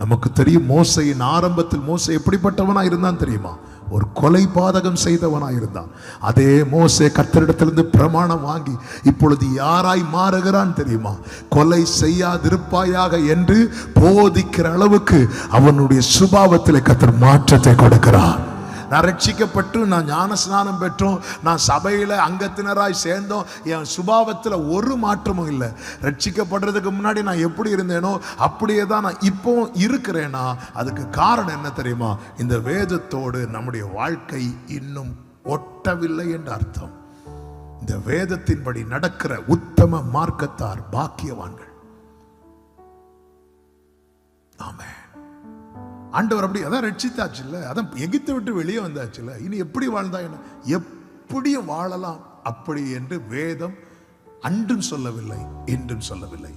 நமக்கு தெரியும் மோசையின் ஆரம்பத்தில் மோசே எப்படிப்பட்டவனா இருந்தான் தெரியுமா? ஒரு கொலை பாதகம் செய்தவனா இருந்தான். அதே மோசே கர்த்தரிடத்திலிருந்து பிரமாணம் வாங்கி இப்பொழுது யாராய் மாறுகிறான் தெரியுமா? கொலை செய்யாதிருப்பாயாக என்று போதிக்கிற அளவுக்கு அவனுடைய சுபாவத்தில் கர்த்தர் மாற்றத்தை கொடுக்கிறார். நான் ரட்சிக்கப்பட்டு, நான் ஞான ஸ்நானம் பெற்றோம், நான் சபையில் அங்கத்தினராய் சேர்ந்தோம், என் சுபாவத்தில் ஒரு மாற்றமும் இல்லை. ரட்சிக்கப்படுறதுக்கு முன்னாடி நான் எப்படி இருந்தேனோ அப்படியே தான் நான் இப்போ இருக்கிறேனா? அதுக்கு காரணம் என்ன தெரியுமா? இந்த வேதத்தோடு நம்முடைய வாழ்க்கை இன்னும் ஒட்டவில்லை என்று அர்த்தம். இந்த வேதத்தின்படி நடக்கிற உத்தம மார்க்கத்தார் பாக்கியவான்கள். ஆமென். ஆண்டவர் அப்படி அதான் ரட்சித்தாச்சு இல்ல, அதான் எகிப்தை விட்டு வெளியே வந்தாச்சு இல்ல. இனி எப்படி வாழ்ந்தா என்ன? எப்படியும் வாழலாம் அப்படி என்று வேதம் அன்றும் சொல்லவில்லை, இன்றும் சொல்லவில்லை.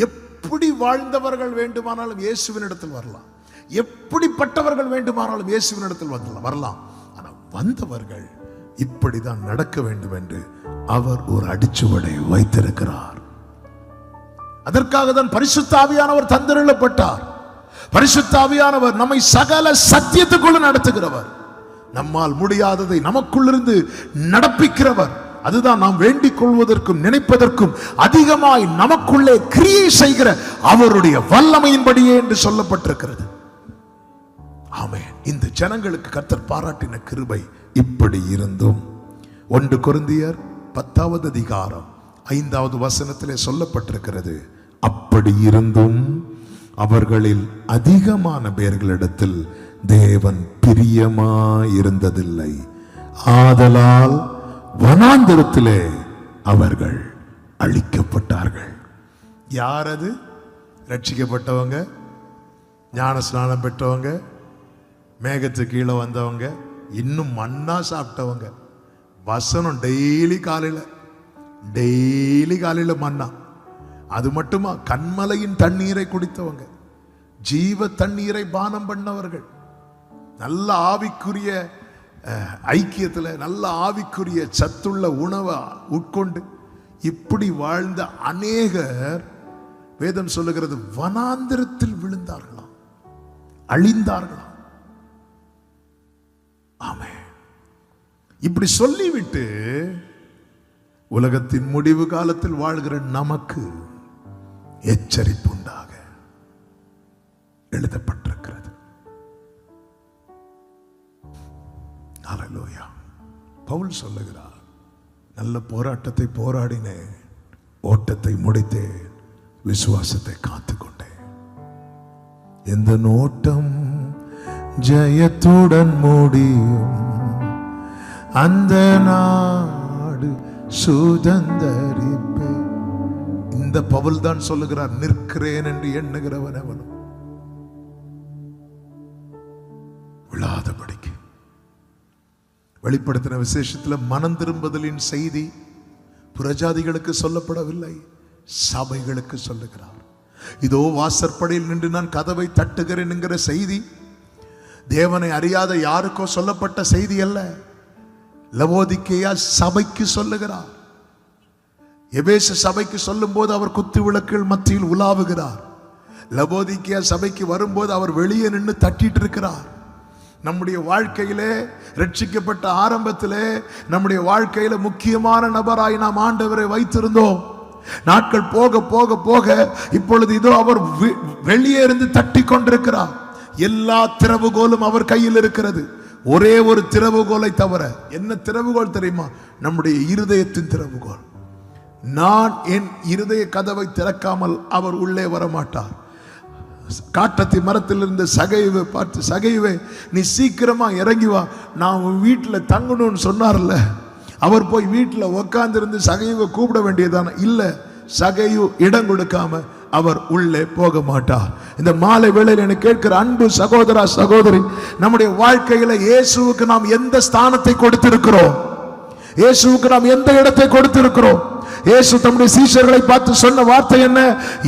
எப்படி வாழ்ந்தவர்கள் வேண்டுமானாலும் இயேசுவின் இடத்தில் வரலாம், எப்படிப்பட்டவர்கள் வேண்டுமானாலும் இயேசுவின் இடத்தில் வரலாம். ஆனால் வந்தவர்கள் இப்படிதான் நடக்க வேண்டும் என்று அவர் ஒரு அடிச்சுவடை வைத்திருக்கிறார். அதற்காக தான் பரிசுத்த ஆவியானவர் தந்தருளப்பட்டார். பரிசுத்த ஆவியானவர் நம்மை சகல சத்தியத்துக்குள்ள நடத்துகிறவர், நம்மால் முடியாததை நமக்குள்ளிருந்து நடப்பிக்கிறவர். அதுதான் நாம் வேண்டிக் கொள்வதற்கும் நினைப்பதற்கும் அதிகமாய் நமக்குள்ளே கிரியை செய்கிற அவருடைய வல்லமையின்படியே என்று சொல்லப்பட்டிருக்கிறது. ஆமென். இந்த ஜனங்களுக்கு கர்த்தர் பாராட்டின கிருபை இப்படி இருந்தும் 1 கொரிந்தியர் 10வது அதிகாரம் 5வது வசனத்திலே சொல்லப்பட்டிருக்கிறது, அப்படி இருந்தும் அவர்களில் அதிகமான பேர்களிடத்தில் தேவன் பிரியமாயிருந்ததில்லை. ஆதலால் வனாந்தரத்திலே அவர்கள் அழிக்கப்பட்டார்கள். யார் அது? ரட்சிக்கப்பட்டவங்க, ஞான ஸ்நானம் பெற்றவங்க, மேகத்துக்கு கீழே வந்தவங்க, இன்னும் மண்ணா சாப்பிட்டவங்க. வசனம் டெய்லி காலையில மன்னா. அது மட்டுமா? கண்மலையின் தண்ணீரை குடித்தவங்க, ஜீவ தண்ணீரை பானம் பண்ணவர்கள், நல்ல ஆவிக்குரிய ஐக்கியத்தில் நல்ல ஆவிக்குரிய சத்துள்ள உணவை உட்கொண்டு இப்படி வாழ்ந்த அநேகர் வேதம் சொல்லுகிறது வனாந்திரத்தில் விழுந்தார்களாம், அழிந்தார்களாம். ஆமென். இப்படி சொல்லிவிட்டு உலகத்தின் முடிவு காலத்தில் வாழ்கிற நமக்கு எச்சரிப்பு உண்டாக எழுதப்பட்டிருக்கிறது. ஹல்லேலூயா. பவுல் சொல்லுகிறார், நல்ல போராட்டத்தை போராடினேன், ஓட்டத்தை முடித்தேன், விசுவாசத்தை காத்துக்கொண்டேன். எந்த நோட்டம் ஜெயத்துடன் முடியும், அந்த நாடு சுதந்தரிப்பே. இந்த பவுல் தான் சொல்லுகிறார், நிற்கிறேன் என்று எண்ணுகிறவன் அவனும் விழாதபடிக்கு. வெளிப்படுத்தின விசேஷத்தில் மனம் திரும்புதலின் செய்தி புறஜாதிகளுக்கு சொல்லப்படவில்லை, சபைகளுக்கு சொல்லுகிறார். இதோ வாசற்படியில் நின்று நான் கதவை தட்டுகிறேன் என்கிற செய்தி தேவனை அறியாத யாருக்கோ சொல்லப்பட்ட செய்தி அல்ல, லவோதிக்கேயா சபைக்கு சொல்லுகிறார். எபேசு சபைக்கு சொல்லும் போது அவர் குத்து விளக்குகள் மத்தியில் உலாவுகிறார். லவோதிக்கேயா சபைக்கு வரும்போது அவர் வெளியே நின்று தட்டிட்டு இருக்கிறார். நம்முடைய வாழ்க்கையிலே ரட்சிக்கப்பட்ட ஆரம்பத்திலே நம்முடைய வாழ்க்கையில முக்கியமான நபராய் நாம் ஆண்டவரை வைத்திருந்தோம். நாட்கள் போக போக போக இப்பொழுது இதோ அவர் வெளியே இருந்து தட்டி கொண்டிருக்கிறார். எல்லா திறவுகோலும் அவர் கையில் இருக்கிறது. ஒரே ஒரு திறவுகோலை தவிர. என்ன திறவுகோல் தெரியுமா? நம்முடைய இருதயத்தின் திறவுகோல். நான் என் இருதய கதவை திறக்காமல் அவர் உள்ளே வரமாட்டார். காட்டத்தி மரத்தில் இருந்த சகைவை பார்த்து, சகைவே நீ சீக்கிரமா இறங்கி வா, நான் உன் வீட்டில் தங்கணும்னு சொன்னார்ல. அவர் போய் வீட்டில் உக்காந்திருந்து சகைவை கூப்பிட வேண்டியதான இல்ல, சகையு இடம் கொடுக்காம அவர் உள்ளே போக மாட்டார். இந்த மாலை வேளையில் எனக்கு கேட்கிற அன்பு சகோதரா சகோதரி, நம்முடைய வாழ்க்கையில இயேசுவுக்கு நாம் எந்த ஸ்தானத்தை கொடுத்திருக்கிறோம்? இயேசுவுக்கு நாம் எந்த இடத்தை கொடுத்திருக்கிறோம்? இயேசு தம்முடைய சீஷர்களை பார்த்து சொன்ன வார்த்தை என்ன?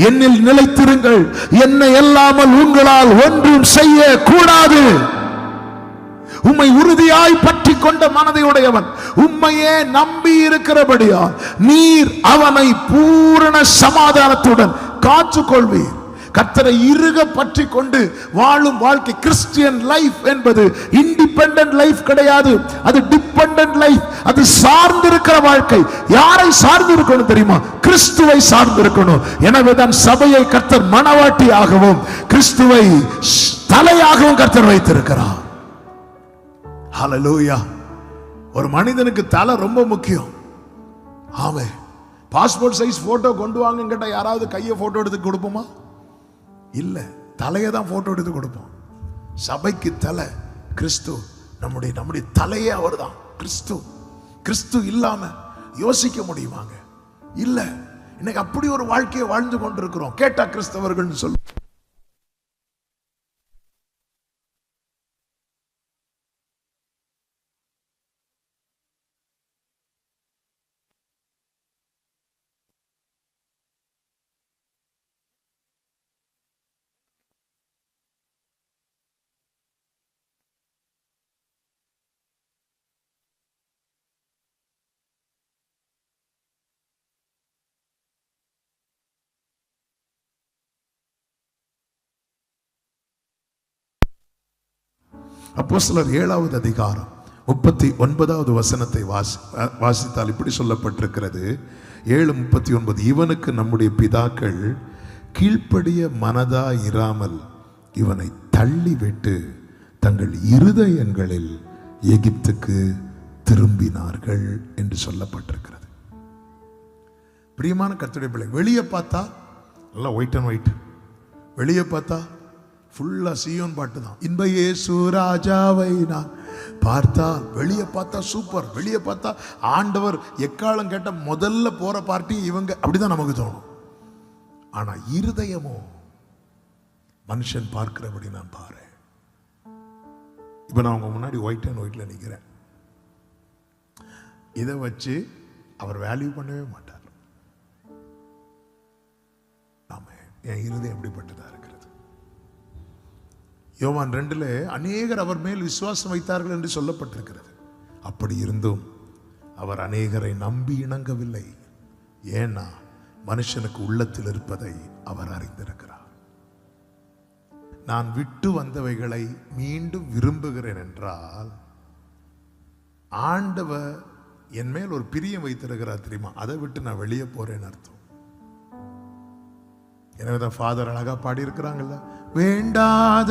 என்னில் நிலைத்திருங்கள், என்னை அல்லாமல் உங்களால் ஒன்றும் செய்ய கூடாது. உம்மை உறுதியாய் பற்றி கொண்ட மனதை உடையவன். உம்மையே நம்பி இருக்கிறபடியால் நீர் அவனை பூரண சமாதானத்துடன் காத்துக்கொள்வீர். கர்த்தரை இறுக பற்றி கொண்டு வாழும் வாழ்க்கை கிறிஸ்டியன் லைஃப் என்பது இண்டிபெண்டன்ட் லைஃப் கிடையாது, அது டிபெண்டன்ட் லைஃப். அது சார்ந்திருக்கிற வாழ்க்கை. யாரை சார்ந்து இருக்கணும் தெரியுமா? கிறிஸ்துவை சார்ந்து இருக்கணும். எனவேதான் சபையை கர்த்தர் மணவாட்டியாகவும் கிறிஸ்துவை தலையாகவும் கர்த்தர் வைத்திருக்கிறார். ஹல்லேலூயா. ஒரு மனிதனுக்கு தலை ரொம்ப முக்கியம். ஆமென். பாஸ்போர்ட் சைஸ் போட்டோ கொண்டு வாங்க கேட்டா யாராவது கையை போட்டோ எடுத்து கொடுப்போமா? இல்ல, தலையை தான் போட்டோ எடுத்து கொடுப்போம். சபைக்கு தலை கிறிஸ்து. நம்முடைய தலையே அவர் தான் கிறிஸ்து. கிறிஸ்து இல்லாம யோசிக்க முடியுமாங்க? இல்ல. இன்னைக்கு அப்படி ஒரு வாழ்க்கையை வாழ்ந்து கொண்டிருக்கிறோம். கேட்டா கிறிஸ்தவர்கள் சொல்லு. அப்போஸ்தலர் 7வது அதிகாரம் 39வது வசனத்தை வாசித்தால் இப்படி சொல்லப்பட்டிருக்கிறது. 7:39. இவனுக்கு நம்முடைய பிதாக்கள் கீழ்ப்படிய மனதா இராமல் இவனை தள்ளிவிட்டு தங்கள் இருதயங்களில் எகிப்துக்கு திரும்பினார்கள் என்று சொல்லப்பட்டிருக்கிறது. பிரியமான கர்த்தருடைய பிள்ளை, வெளியே பார்த்தா நல்லா ஒயிட் அண்ட் ஒயிட், வெளியே பார்த்தா ஃபுல்லா சீயோன் பாட்டு தான். இன்ப இயேசு ராஜாவை நான் பார்த்தால், வெளியே பார்த்தா சூப்பர், வெளியே பார்த்தா ஆண்டவர் எக்காலம் கேட்ட முதல்ல போற பார்ட்டி இவங்க, அப்படிதான் நமக்கு தோணும். ஆனா இருதயமோ மனுஷன் பார்க்கிறபடி நான் பாரு. இப்ப நான் உங்க முன்னாடி ஒயிட் அண்ட் ஒயிட்ல நிக்கிறேன். இதை வச்சு அவர் வேல்யூ பண்ணவே மாட்டார். ஆமா, என் இருதயம் எப்படிப்பட்டதா இருக்கிறது. யோவான் 2 அநேகர் அவர் மேல் விசுவாசம் வைத்தார்கள் என்று சொல்லப்பட்டிருக்கிறது. அப்படி இருந்தும் அவர் அநேகரை நம்பி இணங்கவில்லை. ஏன்னா மனுஷனுக்கு உள்ளத்தில் இருப்பதை அவர் அறிந்திருக்கிறார். நான் விட்டு வந்தவைகளை மீண்டும் விரும்புகிறேன் என்றால் ஆண்டவர் என் மேல் ஒரு பிரியம் வைத்திருக்கிறார் தெரியுமா? அதை விட்டு நான் வெளியே போறேன்னு அர்த்தம். எனவேதான் ஃபாதர் அழகா பாடி இருக்கிறாங்கல்ல, வேண்டாத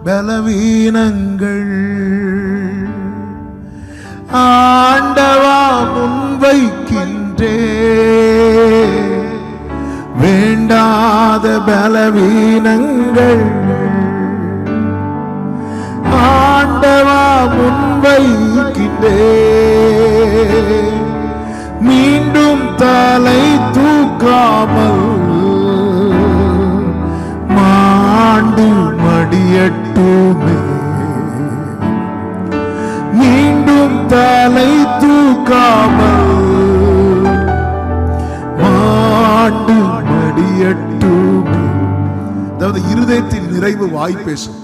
பலவீனங்கள் ஆண்டவா முன்வைக்கின்றே, வேண்டாத பலவீனங்கள் ஆண்டவா முன்வைக்கின்றே, மீண்டும் தலை தூக்காமல் மாண்டு மடியட்டுமே, மீண்டும் தலை தூக்காமல் மாண்டு மடியட்டுமே. அதாவது இருதயத்தின் நிறைவு வாய் பேசும்.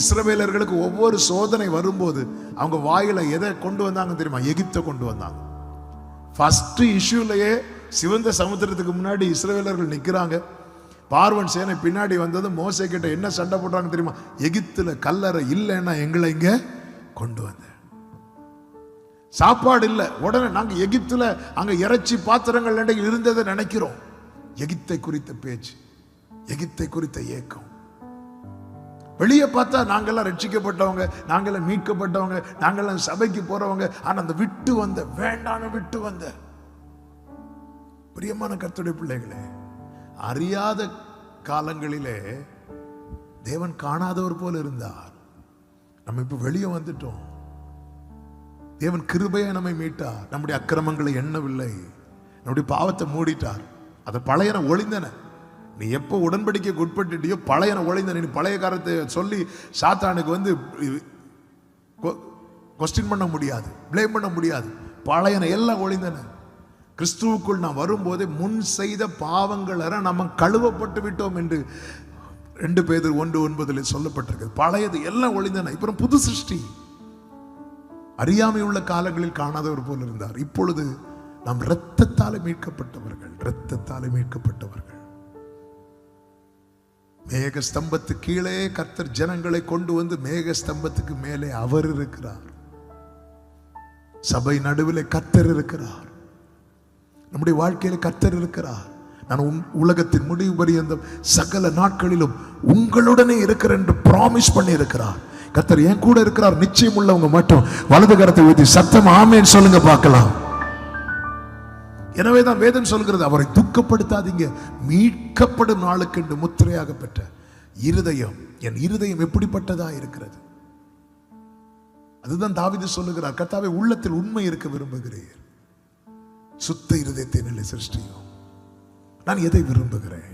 இஸ்ரவேலர்களுக்கு ஒவ்வொரு சோதனை வரும்போது அவங்க வாயில எதை கொண்டு வந்தாங்க தெரியுமா? எகிப்தை கொண்டு வந்தாங்க. ஃபர்ஸ்ட் இஷ்யூலயே சிவந்த சமுத்திரத்துக்கு முன்னாடி இஸ்ரவேலர்கள் நிக்கிறாங்க. பார்வன் சேனை பின்னாடி வந்தது. மோசே கிட்ட என்ன சண்டை போடுறாங்க தெரியுமா? எகிப்துல கல்லறை இல்லைன்னா எங்களை இங்க கொண்டு வந்த, சாப்பாடு இல்லை, உடனே நாங்க எகிப்துல அங்க இறைச்சி பாத்திரங்கள் இருந்ததை நினைக்கிறோம். எகிப்தை குறித்த பேச்சு, எகிப்தை குறித்த ஏக்கம். வெளியே பார்த்தா நாங்கெல்லாம் ரட்சிக்கப்பட்டவங்க, நாங்கெல்லாம் மீட்கப்பட்டவங்க, நாங்கெல்லாம் சபைக்கு போறவங்க. ஆனா அந்த விட்டு வந்த, வேண்டான விட்டு வந்த பிரியமான கர்த்தருடைய பிள்ளைகளே, அறியாத காலங்களிலே தேவன் காணாதவர் போல இருந்தார். நம்ம இப்ப வெளியே வந்துட்டோம். தேவன் கிருபையை நம்மை மீட்டார். நம்முடைய அக்கிரமங்களை எண்ணவில்லை, நம்முடைய பாவத்தை மூடிட்டார். அதை பழையன ஒளிந்தன. நீ எப்போ உடன்படிக்கைக்கு உட்பட்டுட்டியோ பழையன ஒளிந்தன. நீ பழைய காரத்தை சொல்லி சாத்தானுக்கு வந்து கொஸ்டின் பண்ண முடியாது, பிளேம் பண்ண முடியாது. பழையன எல்லாம் ஒளிந்தன. கிறிஸ்துவுக்குள் நாம் வரும்போதே முன் செய்த பாவங்கள் நம்ம கழுவப்பட்டு விட்டோம் என்று 2 பேதுரு 1:9 சொல்லப்பட்டிருக்கு. பழையது எல்லாம் ஒளிந்தன, இப்போ புது சிருஷ்டி. அறியாமை உள்ள காலங்களில் காணாதவர் போல இருந்தார். இப்பொழுது நாம் இரத்தத்தாலே மீட்கப்பட்டவர்கள், இரத்தத்தாலே மீட்கப்பட்டவர்கள். மேக ஸ்தம்பத்து கீழே கர்த்தர் ஜனங்களை கொண்டு வந்து மேக ஸ்தம்பத்துக்கு மேலே அவர் இருக்கிறார். சபை நடுவில் கர்த்தர் இருக்கிறார். நம்முடைய வாழ்க்கையில கர்த்தர் இருக்கிறார். நான் உலகத்தின் முடிவு பரியந்தம் சகல நாட்களிலும் உங்களுடனே இருக்கிறேன் என்று ப்ராமிஸ் பண்ணி இருக்கிறார். கர்த்தர் என் கூட இருக்கிறார். நிச்சயம் உள்ளவங்க மட்டும் வலது கரத்தை ஊதி சத்தம் ஆமென் சொல்லுங்க பார்க்கலாம். எனவேதான் வேதம் சொல்கிறது, அவரை துக்கப்படுத்தாதீங்க, மீட்கப்படும் நாளுக்கு என்று முத்திரையாக பெற்ற இருதயம், என் இருதயம் எப்படிப்பட்டதா இருக்கிறது. அதுதான் தாவீது சொல்லுகிறார், கர்த்தாவே உள்ளத்தில் உண்மை இருக்க விரும்புகிறேன், சுத்த இருதயத்தை நிலை சிருஷ்டியும். நான் எதை விரும்புகிறேன்?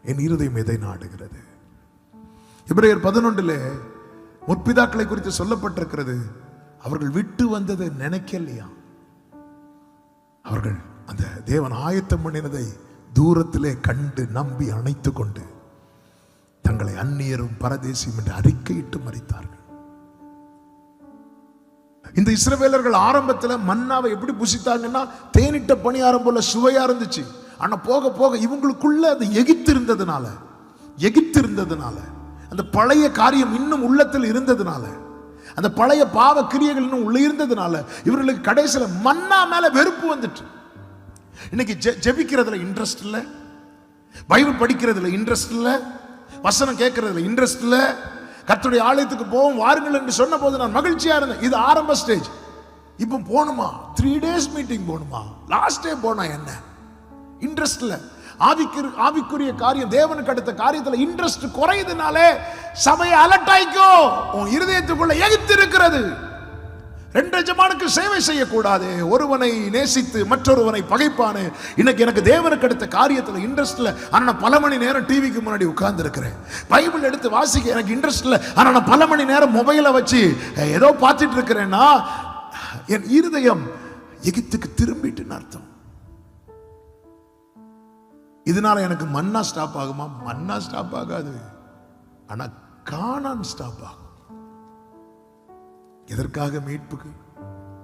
என் இருதயம் எதை நாடுகிறது? எபிரேயர் 11 முற்பிதாக்களை குறித்து சொல்லப்பட்டிருக்கிறது, அவர்கள் விட்டு வந்ததை நினைக்கலையா, அவர்கள் அந்த தேவன் ஆயத்தம் பண்ணினதை தூரத்திலே கண்டு நம்பி அணைத்து கொண்டு தங்களை அந்நியரும் பரதேசியும் என்று அறிக்கையிட்டு மரித்தார்கள். இந்த இஸ்ரவேலர்கள் ஆரம்பத்தில் மன்னாவை எப்படி புசித்தாங்கன்னா தேனிட்ட பணியாரம் போல சுவையா இருந்துச்சு. ஆனா போக போக இவங்களுக்குள்ள அது எகித்திருந்ததுனால அந்த பழைய காரியம் இன்னும் உள்ளத்தில் இருந்ததுனால, அந்த பழைய பாவ கிரியைகள் இன்னும் உள்ள இருந்ததுனால இவர்களுக்கு கடைசியில மன்னா மேல வெறுப்பு வந்துட்டு. இன்னைக்கு ஜெபிக்கிறதுல இன்ட்ரெஸ்ட் இல்ல, பைபிள் படிக்கிறதுல இன்ட்ரெஸ்ட் இல்ல, வசனம் கேட்கறதுல இன்ட்ரெஸ்ட் இல்ல. கர்த்தருடைய ஆலயத்துக்கு போவோம் வாருங்கள் என்று சொன்ன போது நான் மகிழ்ச்சியா இருந்தேன். இது ஆரம்ப ஸ்டேஜ். இப்போ போகணுமா, 3 days மீட்டிங் போகணுமா, லாஸ்ட் டே போனா என்ன, இன்ட்ரெஸ்ட் இல்ல. ஆவிக்குரிய காரியம், தேவனுக்கு அடுத்த காரியத்துல இன்ட்ரெஸ்ட் குறையுதுனாலே சபையை அலட்டாய்க்கோ, உன் இருதயத்துக்குள்ள எகித்து இருக்கிறது. 2 எஜமானுக்கு சேவை செய்யக்கூடாது, ஒருவனை நேசித்து மற்றொருவனை பகைப்பானு. இன்னைக்கு எனக்கு தேவனுக்கு அடுத்த காரியத்துல இன்ட்ரெஸ்ட் இல்ல, ஆனா நான் பல மணி நேரம் டிவிக்கு முன்னாடி உட்கார்ந்து இருக்கிறேன். பைபிள் எடுத்து வாசிக்க எனக்கு இன்ட்ரெஸ்ட் இல்ல, ஆனா நான் பல மணி நேரம் மொபைலை வச்சு ஏதோ பார்த்துட்டு இருக்கிறேன்னா என் இருதயம் எகிப்துக்கு திரும்பிட்டுன்னு அர்த்தம். இதனால எனக்கு மன்னா ஸ்டாப் ஆகுமா? மன்னா ஸ்டாப் ஆகாது, ஆனா கானான் ஸ்டாப் ஆகும். எதற்காக? மீட்புக்கு.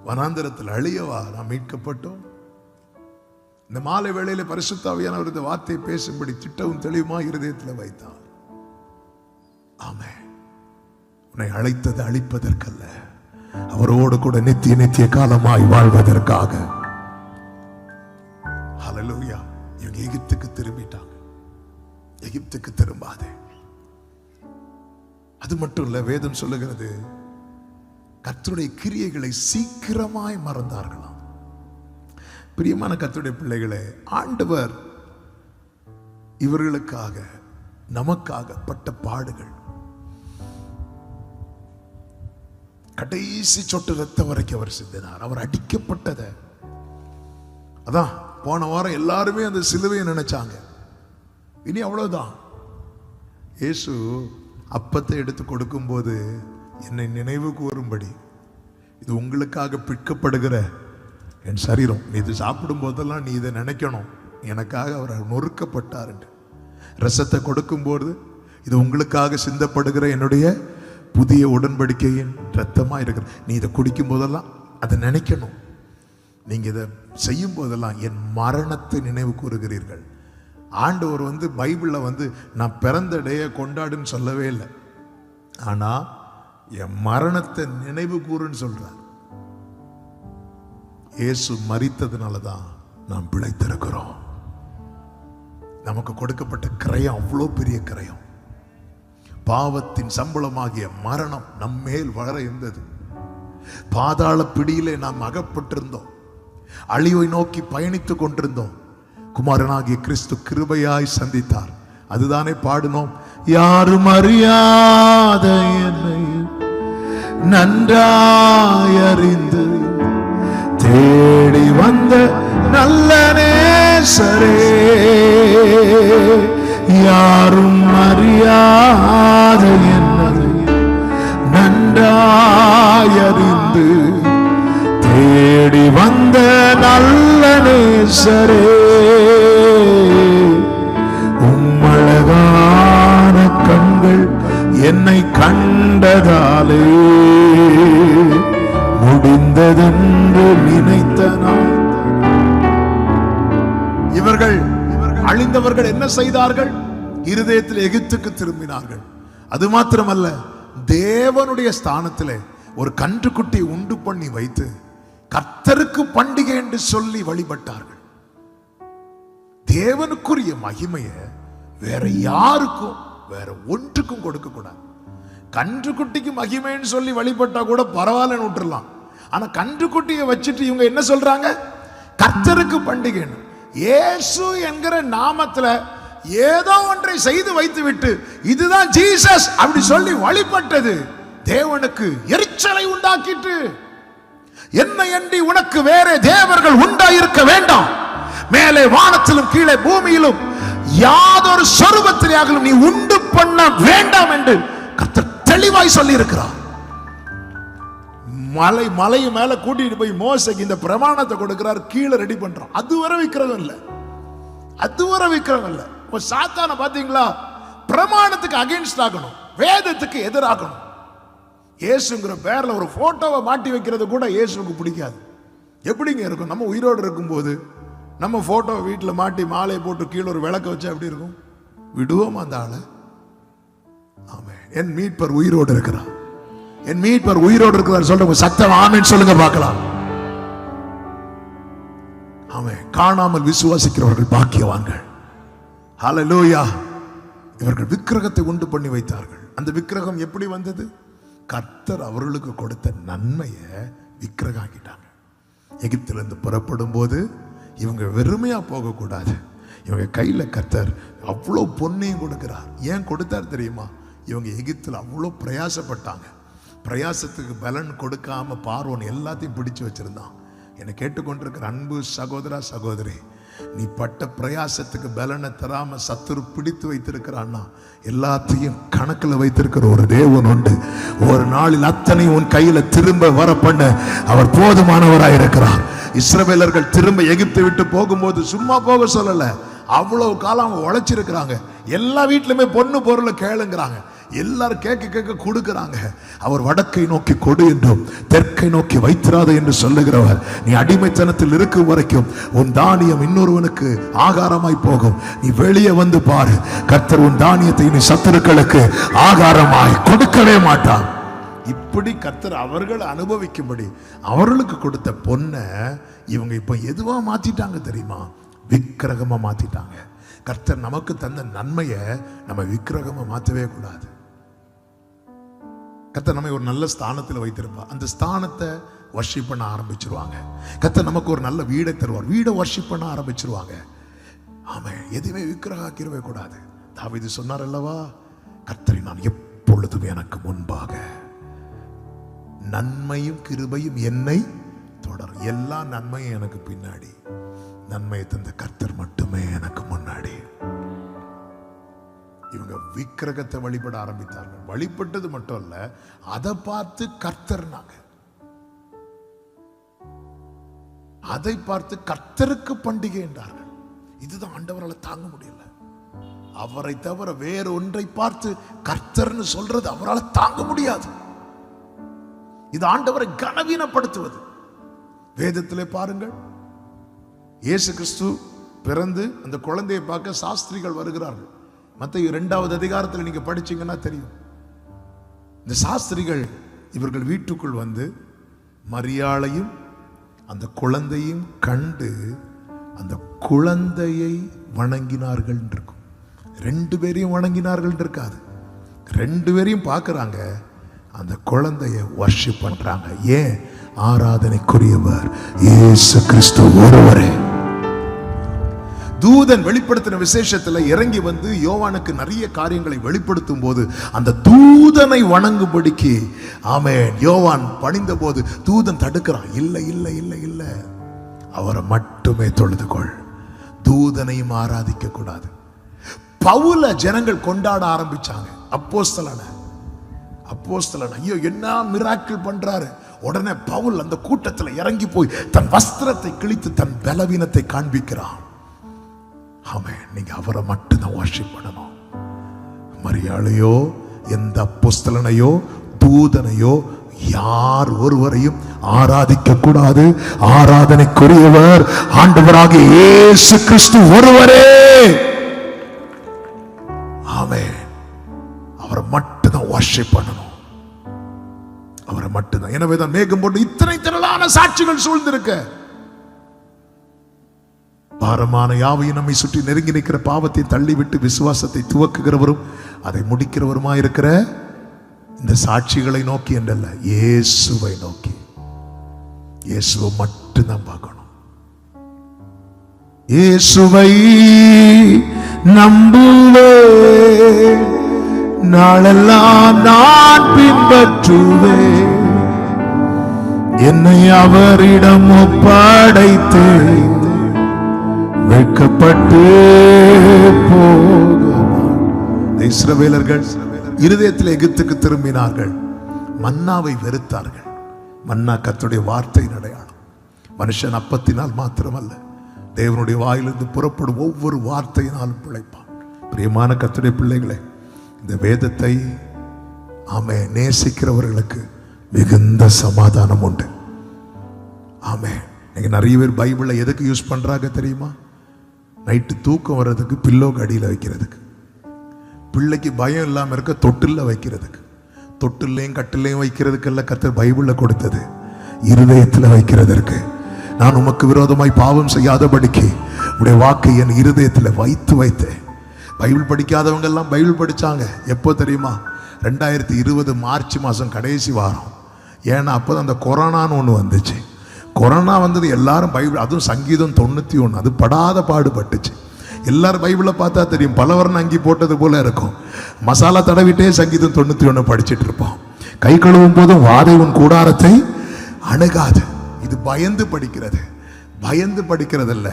வனாந்தரத்தில் அழியவா நாம் மீட்கப்பட்டோம். இந்த மாலை வேளையில பரிசுத்த ஆவியானவர் இந்த வார்த்தையை பேசும்படி திட்டவும் தெளிவுமா இருதயத்தில் வைத்தார். ஆமென். உன்னை அழைத்தது அழிப்பதற்கல்ல, அவரோடு கூட நித்திய காலமாய் வாழ்வதற்காக. ஹல்லேலூயா. இவங்க எகிப்துக்கு திரும்பிட்டாங்க. எகிப்துக்கு திரும்பாதே. அது மட்டும் இல்ல, வேதம் சொல்லுகிறது கர்த்தருடைய கிரியைகளை சீக்கிரமாய் மறந்தார்களாம். பிரியமான கர்த்தருடைய பிள்ளைகளே, ஆண்டவர் இவர்களுக்காக நமக்காக பட்ட பாடுகள், கடைசி சொட்டு ரத்தம் வரைக்கும் அவர் சிந்தினார். அவர் அடிக்கப்பட்டதை, அதான் போன வாரம் எல்லாருமே அந்த சிலுவையை நினைச்சாங்க. இனி அவ்வளவுதான். இயேசு அப்பத்தை எடுத்து கொடுக்கும் போது என்னை நினைவு கூறும்படி, இது உங்களுக்காக பிற்கப்படுகிற என் சரீரம், நீ இது சாப்பிடும் போதெல்லாம் நீ இதை நினைக்கணும், எனக்காக அவர் நொறுக்கப்பட்டார் என்று. ரசத்தை கொடுக்கும்போது இது உங்களுக்காக சிந்தப்படுகிற என்னுடைய புதிய உடன்படிக்கையின் ரத்தமா இருக்கிற, நீ இதை குடிக்கும் போதெல்லாம் அதை நினைக்கணும். நீங்க இதை செய்யும் போதெல்லாம் என் மரணத்தை நினைவு கூறுகிறீர்கள். ஆண்டவர் பைபிள்ல நான் பிறந்த டேயை கொண்டாடுன்னு சொல்லவே இல்லை, ஆனா என் மரணத்தை நினைவு கூறுன்னு சொல்றார். இயேசு மரித்ததுனாலதான் நாம் பிழைத்திருக்கிறோம். நமக்கு கொடுக்கப்பட்ட கிரயம் அவ்வளோ பெரிய கிரயம். பாவத்தின் சம்பளமாகிய மரணம் நம்மேல் வளர இருந்தது. பாதாள பிடியிலே நாம் அகப்பட்டிருந்தோம், அழிவை நோக்கி பயணித்துக் கொண்டிருந்தோம். குமாரனாகிய கிறிஸ்து கிருபையாய் சந்தித்தார். அதுதானே பாடினோம், யாரும் அறியாத என்னை நன்றாய் அறிந்து தேடி வந்த நல்ல நேசரே, யாரும் அறியாத என்னை நன்றாய் அறிந்து தேடி வந்த நல்ல நேசரே, உம்மழகான கண்கள் என்னை கண்டதாலே என்று நினைத்த நான். இவர்கள் அழிந்தவர்கள் என்ன செய்தார்கள்? இருதயத்தில் எகிப்துக்கு திரும்பினார்கள். அது மாத்திரமல்ல, தேவனுடைய ஸ்தானத்திலே ஒரு கன்றுக்குட்டி உண்டு பண்ணி வைத்து கர்த்தருக்கு பண்டிகை என்று சொல்லி வழிபட்டார்கள். தேவனுக்குரிய மகிமையை வேற யாருக்கும் வேற ஒன்றுக்கும் கொடுக்க கூடாது. கன்றுக்குட்டிக்கு மகிமைன்னு சொல்லி வழிபட்டா கூட பரவாயில்லன்னு விட்டுறலாம். ஆனா கன்றுக்குட்டியை வச்சுட்டு இவங்க என்ன சொல்றாங்க? கர்த்தருக்கு பண்டிகைன்னு. இயேசு என்கிற நாமத்துல ஏதோ ஒன்றை செய்து வைத்து விட்டு இதுதான் ஜீசஸ் அப்படி சொல்லி வழிபட்டது தேவனுக்கு எரிச்சலை உண்டாக்கிட்டு. என்னை அன்றி உனக்கு வேற தேவர்கள் உண்டாயிருக்க வேண்டாம், மேலே வானத்திலும் கீழே பூமியிலும் யாதொரு சொரூபத்திலேயாகலும் நீ உண்டு பண்ண வேண்டாம் என்று கர்த்தர் தெளிவாய் சொல்லி இருக்கிறார். மலை மேல கூட்டிட்டு போய் மோசைக்கு இந்த பிரமாணத்தை கொடுக்கிறார், கீழே ரெடி பண்றான். அதுவரை விக்கிரகம் இல்ல, அதுவரை விக்கிரகம் இல்ல. சாத்தான பாத்தீங்களா? பிரமாணத்துக்கு அகைன்ஸ்ட் ஆகணும், வேதத்துக்கு எதிராகணும். இயேசுங்கிற பேர்ல ஒரு போட்டோவை மாட்டி வைக்கிறது கூட இயேசுக்கு பிடிக்காது. எப்படிங்க இருக்கும்? நம்ம உயிரோடு இருக்கும்போது நம்ம போட்டோ வீட்டில் மாட்டி மாலையை போட்டு கீழே ஒரு விளக்க வச்சா எப்படி இருக்கும்? விடுவோம் அந்த ஆளை? ஆமென். என் மீட்பர் உயிரோடு இருக்கிறார், என் மீட்பர் உயிரோடு இருக்கிறார் சொல்றவங்க சத்தம் ஆமென் சொல்லுங்க பார்க்கலாம். ஆமென். காணாமல் விசுவாசிக்கிறவர்கள் பாக்கியவான்கள். ஹல்லேலூயா. இவர்கள் விக்கிரகத்தை உண்டு பண்ணி வைத்தார்கள். அந்த விக்கிரகம் எப்படி வந்தது? கர்த்தர் அவர்களுக்கு கொடுத்த நன்மையை விக்கிரகம் ஆக்கிட்டாங்க. எகிப்திலிருந்து புறப்படும் போது இவங்க வெறுமையா போகக்கூடாது. இவங்க கையில கர்த்தர் அவ்வளோ பொன்னையும் கொடுக்கிறார். ஏன் கொடுத்தார் தெரியுமா? இவங்க எகிப்தில் அவ்வளோ பிரயாசப்பட்டாங்க. பிரயாசத்துக்கு பலன் கொடுக்காம பார்வோன் எல்லாத்தையும் பிடிச்சு வச்சிருந்தான். என்னை கேட்டுக்கொண்டிருக்கிற அன்பு சகோதரா சகோதரி, நீ பட்ட பிரயாசத்துக்கு பலனை தராம சத்துரு பிடித்து வைத்திருக்கிறான்னா எல்லாத்தையும் கணக்கில் வைத்திருக்கிற ஒரு தேவன் உண்டு. ஒரு நாளில் அத்தனை உன் கையில திரும்ப வர பண்ண அவர் போதுமானவராய் இருக்கிறார். இஸ்ரவேலர்கள் திரும்ப எகிப்தை விட்டு போகும்போது சும்மா போக சொல்லல, அவ்வளவு காலம் அவங்க உழைச்சிருக்கிறாங்க. எல்லா வீட்லயுமே பொண்ணு பொருளை கேளுங்கிறாங்க. எல்லாரும் கேட்க கொடுக்கிறாங்க. அவர் வடக்கை நோக்கி கொடு என்றும் தெற்கை நோக்கி வைத்திராத என்று சொல்லுகிறவர். நீ அடிமைத்தனத்தில் இருக்கும் வரைக்கும் உன் தானியம் இன்னொருவனுக்கு ஆகாரமாய் போகும். நீ வெளியே வந்து பாரு, கர்த்தர் உன் தானியத்தை நீ சத்துருக்களுக்கு ஆகாரமாய் கொடுக்கவே மாட்டார். இப்படி கர்த்தர் அவர்கள் அனுபவிக்கும்படி அவர்களுக்கு கொடுத்த பொண்ணை இவங்க இப்ப எதுவா மாத்திட்டாங்க தெரியுமா? விக்கிரகமா மாத்திட்டாங்க. கர்த்தர் நமக்கு தந்த நன்மையை நம்ம விக்கிரகமா மாற்றவே கூடாது. கர்த்தர் நம்மை ஒரு நல்ல ஸ்தானத்தில் வைத்திருப்பார். அந்த ஸ்தானத்தை வர்ஷிப் பண்ண ஆரம்பிச்சிருவாங்க. கர்த்தர் நமக்கு ஒரு நல்ல வீடை தருவார், வீடை வர்ஷிப் பண்ண ஆரம்பிச்சிருவாங்க. ஆமென். எதுவுமே விக்கிரகாக்கிரவே கூடாது. தாவீது சொன்னார் அல்லவா, கர்த்தரை நான் எப்பொழுதும் எனக்கு முன்பாக நன்மையும் கிருபையும் என்னை தொடரும். எல்லா நன்மையும் எனக்கு பின்னாடி, நன்மையை தந்த கர்த்தர் மட்டுமே எனக்கு முன்னாடி. இவங்க விக்கிரகத்தை வழிபட ஆரம்பித்தார்கள். வழிபட்டது மட்டும் இல்ல, அதை பார்த்து கர்த்தர்னாங்க. அதை பார்த்து கர்த்தருக்கு பண்டிகை என்றார்கள். இதுதான் ஆண்டவரால் தாங்க முடியல. அவரை தவிர வேற ஒன்றை பார்த்து கர்த்தர்னு சொல்றது அவரால் தாங்க முடியாது. இது ஆண்டவரை கனவீனப்படுத்துவது. வேதத்திலே பாருங்கள், இயேசு கிறிஸ்து பிறந்து அந்த குழந்தையை பார்க்க சாஸ்திரிகள் வருகிறார்கள். மத்தேயு 2வது அதிகாரத்தில் நீங்க படிச்சீங்கன்னா தெரியும். இந்த சாஸ்திரிகள் இவர்கள் வீட்டுக்குள் வந்து மரியாளையும் அந்த குழந்தையும் கண்டு அந்த குழந்தையை வணங்கினார்கள் இருக்கும். 2 பேரையும் வணங்கினார்கள் இருக்காது, 2 பேரையும் பார்க்கறாங்க. அந்த குழந்தையை வர்ஷிப் பண்றாங்க. ஏன்? ஆராதனைக்குரியவர் இயேசு கிறிஸ்து ஒருவரே. தூதன் வெளிப்படுத்தின விசேஷத்துல இறங்கி வந்து யோவானுக்கு நிறைய காரியங்களை வெளிப்படுத்தும் போது அந்த தூதனை வணங்கும்படிக்கு ஆமென் யோவான் பணிந்த போது தூதன் தடுக்கிறான். இல்ல இல்ல இல்ல இல்ல, அவரை மட்டுமே தொழுதுகொள், தூதனையும் ஆராதிக்க கூடாது. பவுல ஜனங்கள் கொண்டாட ஆரம்பிச்சாங்க. அப்போஸ்தலனை ஐயோ என்ன மிராக்கிள் பண்றாரு. உடனே பவுல் அந்த கூட்டத்தில் இறங்கி போய் தன் வஸ்திரத்தை கிழித்து தன் பலவீனத்தை காண்பிக்கிறான். ஆமென். நீங்க அவரை மட்டும்தான் வர்ஷிப் பண்ணணும். மரியாளையோ எந்த அப்போஸ்தலனையோ தூதனையோ யார் ஒருவரையும் ஆராதிக்க கூடாது. ஆராதனைக்குரியவர் ஆண்டவராகிய இயேசு கிறிஸ்து ஒருவரே. ஆமென். அவரை மட்டும்தான் வர்ஷிப் பண்ணணும், அவரை மட்டும்தான். எனவே தான் மேகம் போட்டு இத்தனை திரளான சாட்சிகள் சூழ்ந்திருக்க, பாரமான யாவையும் நம்மை சுற்றி நெருங்கி நிற்கிற பாவத்தை தள்ளிவிட்டு விசுவாசத்தை துவக்குகிறவரும் அதை முடிக்கிறவருமாயிருக்கிற இந்த சாட்சிகளை நோக்கி என்றல்ல, இயேசுவை நோக்கி, இயேசுவை மட்டும்தான் பார்க்கணும். இயேசுவை நம்புவே, நாளெல்லாம் நான் பின்பற்றுவே, என்னை அவரிடம் ஒப்படைத்தே வெட்கப்பட்டு போக. இஸ்ரவேலர்கள் இருதயத்தில் எகிப்துக்கு திரும்பினார்கள், மன்னாவை வெறுத்தார்கள். மன்னா கர்த்தருடைய வார்த்தையின் அடையாளம். மனுஷன் அப்பத்தினால் மாத்திரமல்ல, தேவனுடைய வாயிலிருந்து புறப்படும் ஒவ்வொரு வார்த்தையினாலும் பிழைப்பான். பிரியமான கர்த்தருடைய பிள்ளைகளே, இந்த வேதத்தை ஆமே நேசிக்கிறவர்களுக்கு மிகுந்த சமாதானம் உண்டு. ஆமே. நீங்க நிறைய பேர் பைபிளை எதுக்கு யூஸ் பண்றாங்க தெரியுமா? நைட்டு தூக்கம் வர்றதுக்கு பில்லோக்கு அடியில் வைக்கிறதுக்கு, பிள்ளைக்கு பயம் இல்லாமல் இருக்க தொட்டில்ல வைக்கிறதுக்கு. தொட்டில்லையும் கட்டிலையும் வைக்கிறதுக்கெல்லாம் கர்த்தர் பைபிளில் கொடுத்தது இருதயத்தில் வைக்கிறதற்கு. நான் உமக்கு விரோதமாய் பாவம் செய்யாதபடிக்கு உடைய வாக்கை என் இருதயத்தில் வைத்து வைத்தேன். பைபிள் படிக்காதவங்க எல்லாம் பைபிள் படிச்சாங்க. எப்போ தெரியுமா? 2020 மார்ச் மாதம் கடைசி வாரம். ஏன்னா அப்போதான் அந்த கொரோனான்னு ஒன்று வந்துச்சு. கொரோனா வந்தது, எல்லாரும் பைபிள், அதுவும் சங்கீதம் 91, அது படாத பாடுபட்டுச்சு. எல்லாரும் பைபிளை பார்த்தா தெரியும், பலவர்ண அங்கி போட்டது போல இருக்கும். மசாலா தடவிட்டே சங்கீதம் 91 படிச்சுட்டு இருப்போம். கை கழுவும் போதும் வாதை உன் கூடாரத்தை அணுகாது. இது பயந்து படிக்கிறது, பயந்து படிக்கிறதல்ல.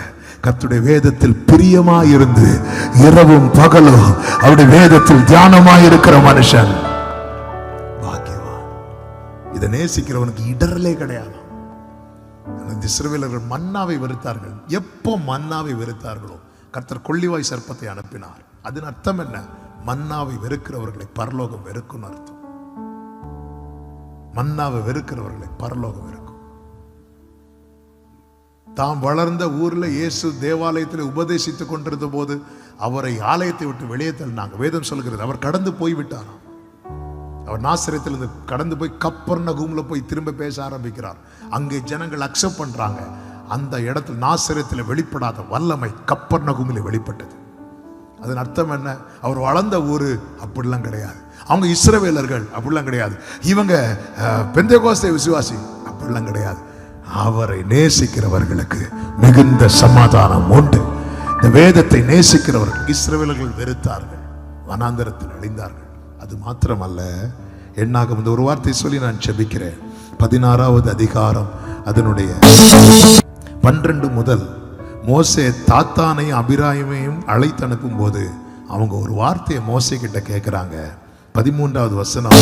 கர்த்தருடைய வேதத்தில் பிரியமாயிருந்து இரவும் பகலும் அவருடைய வேதத்தில் தியானமாயிருக்கிற மனுஷன் பாக்கியவான். இதை நேசிக்கிறவனுக்கு இடரலே கிடையாது. இஸ்ரவேலர்கள் மன்னாவை வெறுத்தார்கள். எப்போ மன்னாவை வெறுத்தார்களோ கர்த்தர் கொள்ளிவாய் சர்ப்பத்தை அனுப்பினார். அதன் அர்த்தம் என்ன? மன்னாவை வெறுக்கிறவர்களை பரலோகம் வெறுக்கும் அர்த்தம். மன்னாவை வெறுக்கிறவர்களை பரலோகம் வெறுக்கும். தாம் வளர்ந்த ஊர்ல இயேசு தேவாலயத்தில் உபதேசித்துக் கொண்டிருந்த போது அவரை ஆலயத்தை விட்டு வெளியே தள்ளினாங்க. வேதம் சொல்கிறது, அவர் கடந்து போய் விட்டாராம். அவர் நாசரேத்திலிருந்து கடந்து போய் கப்பர்நகூம்ல போய் திரும்ப பேச ஆரம்பிக்கிறார். அங்கே ஜனங்கள் அக்செப்ட் பண்றாங்க. அந்த இடத்துல நாசரேத்தில் வெளிப்படாத வல்லமை கப்பர்நகூமில் வெளிப்பட்டது. அதன் அர்த்தம் என்ன? அவர் வளர்ந்த ஊரு அப்படிலாம் கிடையாது. அவங்க இஸ்ரவேலர்கள் அப்படிலாம் கிடையாது. இவங்க பெந்தேகோஸ்தே விசுவாசி அப்படிலாம் கிடையாது. அவரை நேசிக்கிறவர்களுக்கு மிகுந்த சமாதானம் உண்டு. இந்த வேதத்தை நேசிக்கிறவர்கள் இஸ்ரவேலர்கள் வெறுத்தார்கள், வனாந்தரத்தில் அழிந்தார்கள். அது மாத்திரமல்ல, என்னாகும் ஒரு வார்த்தை சொல்லி நான் செபிக்கிறேன். 16வது அதிகாரம் அதனுடைய 12 முதல் மோசே தாத்தானையும் அபிராயமையும் அழைத்து அனுப்பும் போது அவங்க ஒரு வார்த்தையை மோசே கிட்ட கேட்கிறாங்க. 13வது வசனம்,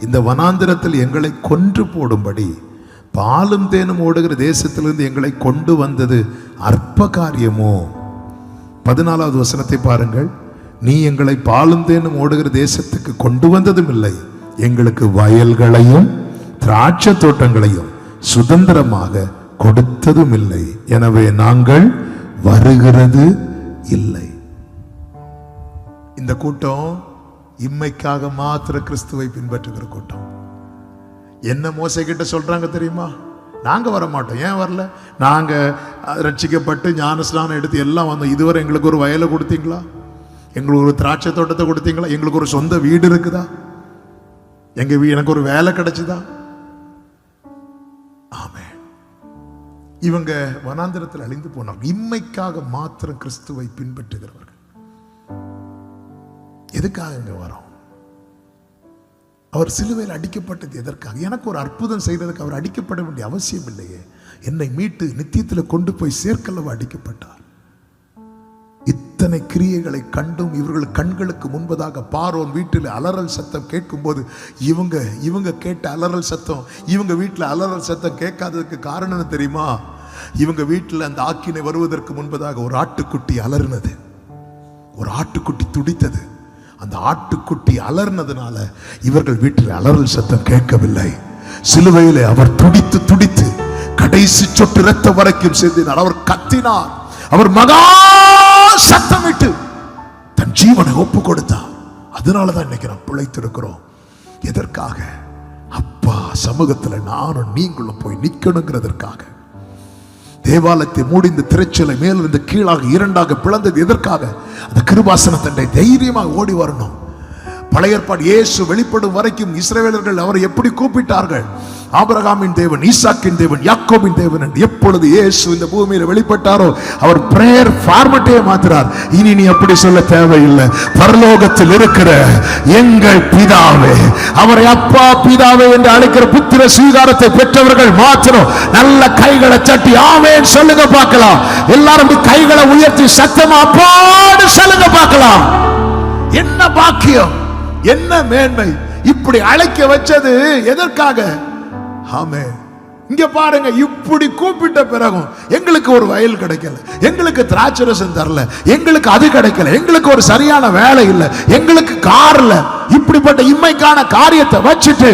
இந்த வனாந்திரத்தில் எங்களை கொன்று போடும்படி பாலும் தேனும் ஓடுகிற தேசத்திலிருந்து எங்களை கொண்டு வந்தது அற்ப காரியமோ? 14வது வசனத்தை பாருங்கள், நீ எங்களை பாலும் தேனும் ஓடுகிற தேசத்துக்கு கொண்டு வந்ததும் இல்லை, எங்களுக்கு வயல்களையும் திராட்சை தோட்டங்களையும் சுதந்திரமாக கொடுத்ததும் இல்லை, எனவே நாங்கள் வருகிறது இல்லை. இந்த கூட்டம் இம்மைக்காக மாத்திர கிறிஸ்துவை பின்பற்றுகிற கூட்டம். என்ன மோசே கிட்ட சொல்றாங்க தெரியுமா? நாங்க வர மாட்டோம். ஏன் வரல? நாங்க ரட்சிக்கப்பட்டு ஞானஸ்நானம் எடுத்து எல்லாம் வந்தோம். இதுவரை எங்களுக்கு ஒரு வயலை கொடுத்தீங்களா? எங்களுக்கு ஒரு திராட்சை தோட்டத்தை கொடுத்தீங்களா? எங்களுக்கு ஒரு சொந்த வீடு இருக்குதா? எனக்கு ஒரு வேலை கிடைச்சுதா? ஆமே. இவங்க வனாந்திரத்தில் அழிந்து போனாங்க. இம்மைக்காக மாத்திரம் கிறிஸ்துவை பின்பற்றுகிறவர்கள். எதுக்காக இங்க வரோம்? அவர் சிலுவையில் அடிக்கப்பட்டது எதற்காக? எனக்கு ஒரு அற்புதம் செய்யறதுக்கு அவர் அடிக்கப்பட வேண்டிய அவசியம் இல்லையே. என்னை மீட்டு நித்தியத்தில் கொண்டு போய் சேர்க்கலவா அடிக்கப்பட்டார். இத்தனை கிரியைகளை கண்டும் இவர்கள் கண்களுக்கு முன்பதாக பார்வோன் வீட்டில் அலறல் சத்தம் கேட்கும் போது இவங்க கேட்ட அலறல் சத்தம் இவங்க வீட்டில் அலறல் சத்தம் கேட்காததுக்கு காரணம் என்ன தெரியுமா? இவங்க வீட்டில் அந்த ஆக்கினை வருவதற்கு முன்பதாக ஒரு ஆட்டுக்குட்டி அலறினது, ஒரு ஆட்டுக்குட்டி துடித்தது. அந்த ஆட்டுக்குட்டி அலர்னதுனால இவர்கள் வீட்டில் அலறல் சத்தம் கேட்கவில்லை. சிலுவையிலே அவர் துடித்து துடித்து கடைசி சொட்டு இரத்தம் வரைக்கும் சிந்தினார். அவர் கத்தினார், அவர் மகா சத்தமிட்டு தன் ஜீவனை ஒப்பு கொடுத்தார். அதனாலதான் இன்னைக்கு நாம் பிழைத்திருக்கிறோம். எதற்காக? அப்பா சமூகத்துல நானும் நீங்களும் போய் நிக்கணுங்கிறதற்காக. தேவாலயத்தை மூடி இந்த திரைச்சலை மேலிருந்து கீழாக இரண்டாக பிளந்தது எதற்காக? அந்த கிருபாசனத்தை தைரியமாக ஓடி வரணும். பழைய ஏற்பாடு இயேசு வெளிப்படும் வரைக்கும் இஸ்ரவேலர்கள் அவரை எப்படி கூப்பிட்டார்கள்? ஆபிரகாமின் தேவன், ஈசாக்கின் தேவன், யாக்கோபின் தேவன் என்று. எப்பொழுது இயேசு இந்த பூமியில வெளிப்பட்டாரோ அவர் பிரேயர் ஃபார்மட்டே மாத்திரார். இனி நீ அப்படி சொல்ல தேவையில்லை. பரலோகத்தில் இருக்கிற எங்கள் பிதாவே, அவரை அப்பா பிதாவே என்று அழைக்கிற புத்திர ஸ்வீகாரத்தை பெற்றவர்கள் மாத்திரம் நல்ல கைகளை தட்டி ஆமென் சொல்லுங்க பார்க்கலாம். எல்லாரும் கைகளை உயர்த்தி சத்தமா அப்பான்னு சொல்லுங்க பார்க்கலாம். என்ன பாக்கியம், என்ன மேன்மை! இப்படி அழைக்க வச்சது எதற்காக? ஆமென். இங்க பாருங்க, இப்படி கூப்பிட்ட பிறகும் எங்களுக்கு ஒரு வயல் கிடைக்கல, எங்களுக்கு திராட்சரசம் தரல, எங்களுக்கு அது கிடைக்கல, எங்களுக்கு ஒரு சரியான வேலை இல்லை, எங்களுக்கு கார் இல்ல, இப்படிப்பட்ட இம்மைக்கான காரியத்தை வச்சுட்டு